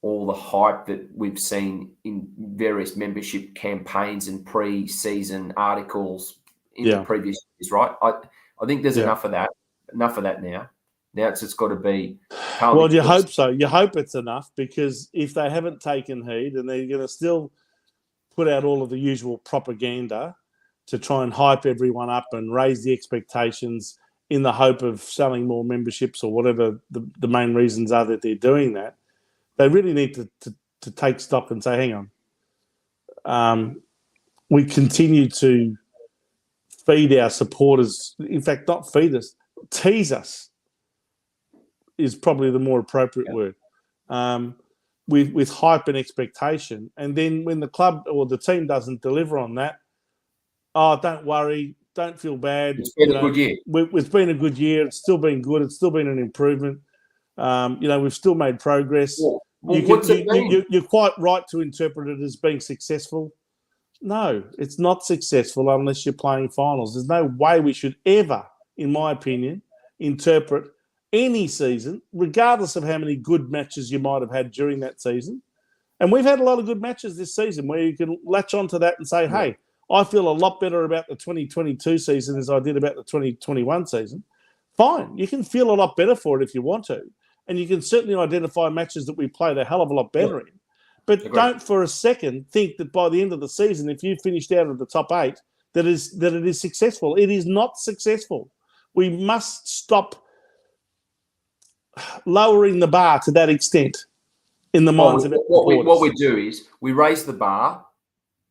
all the hype that we've seen in various membership campaigns and pre-season articles in the previous years, right? I think there's enough of that now. Now it's just got to be... Well, you hope so. You hope it's enough, because if they haven't taken heed and they're going to still put out all of the usual propaganda to try and hype everyone up and raise the expectations in the hope of selling more memberships or whatever the main reasons are that they're doing that, they really need to take stock and say, hang on, we continue to feed our supporters, in fact, not feed us, tease us is probably the more appropriate word, with hype and expectation. And then when the club or the team doesn't deliver on that, don't worry, don't feel bad. It's been a good year. It's been a good year. It's still been good. It's still been an improvement. We've still made progress. You're quite right to interpret it as being successful. No, it's not successful unless you're playing finals. There's no way we should ever, in my opinion, interpret any season, regardless of how many good matches you might have had during that season. And we've had a lot of good matches this season where you can latch onto that and say, hey, I feel a lot better about the 2022 season as I did about the 2021 season. Fine, you can feel a lot better for it if you want to. And you can certainly identify matches that we played a hell of a lot better in. But don't for a second think that by the end of the season, if you finished out of the top 8, that it is successful. It is not successful. We must stop lowering the bar to that extent in the minds of everyone. What we do is we raise the bar.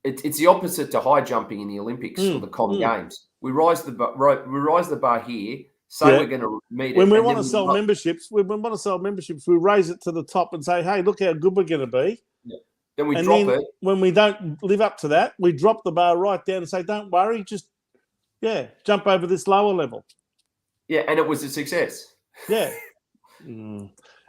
It's the opposite to high jumping in the Olympics or the Common Games. We raise the bar here. Say we're going to meet when we want to sell memberships. When we want to sell memberships, we raise it to the top and say, "Hey, look how good we're going to be." Yeah. Then we drop it. When we don't live up to that, we drop the bar right down and say, "Don't worry, just jump over this lower level." Yeah, and it was a success. Yeah,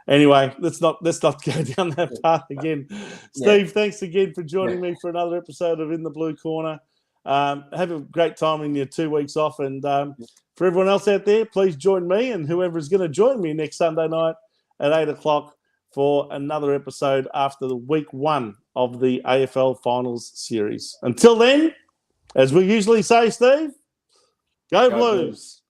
Anyway, let's not go down that path again. Steve, thanks again for joining me for another episode of In the Blue Corner. Have a great time in your 2 weeks off. And for everyone else out there, please join me and whoever is going to join me next Sunday night at 8 o'clock for another episode after the week 1 of the AFL Finals series. Until then, as we usually say, Steve, go Blues.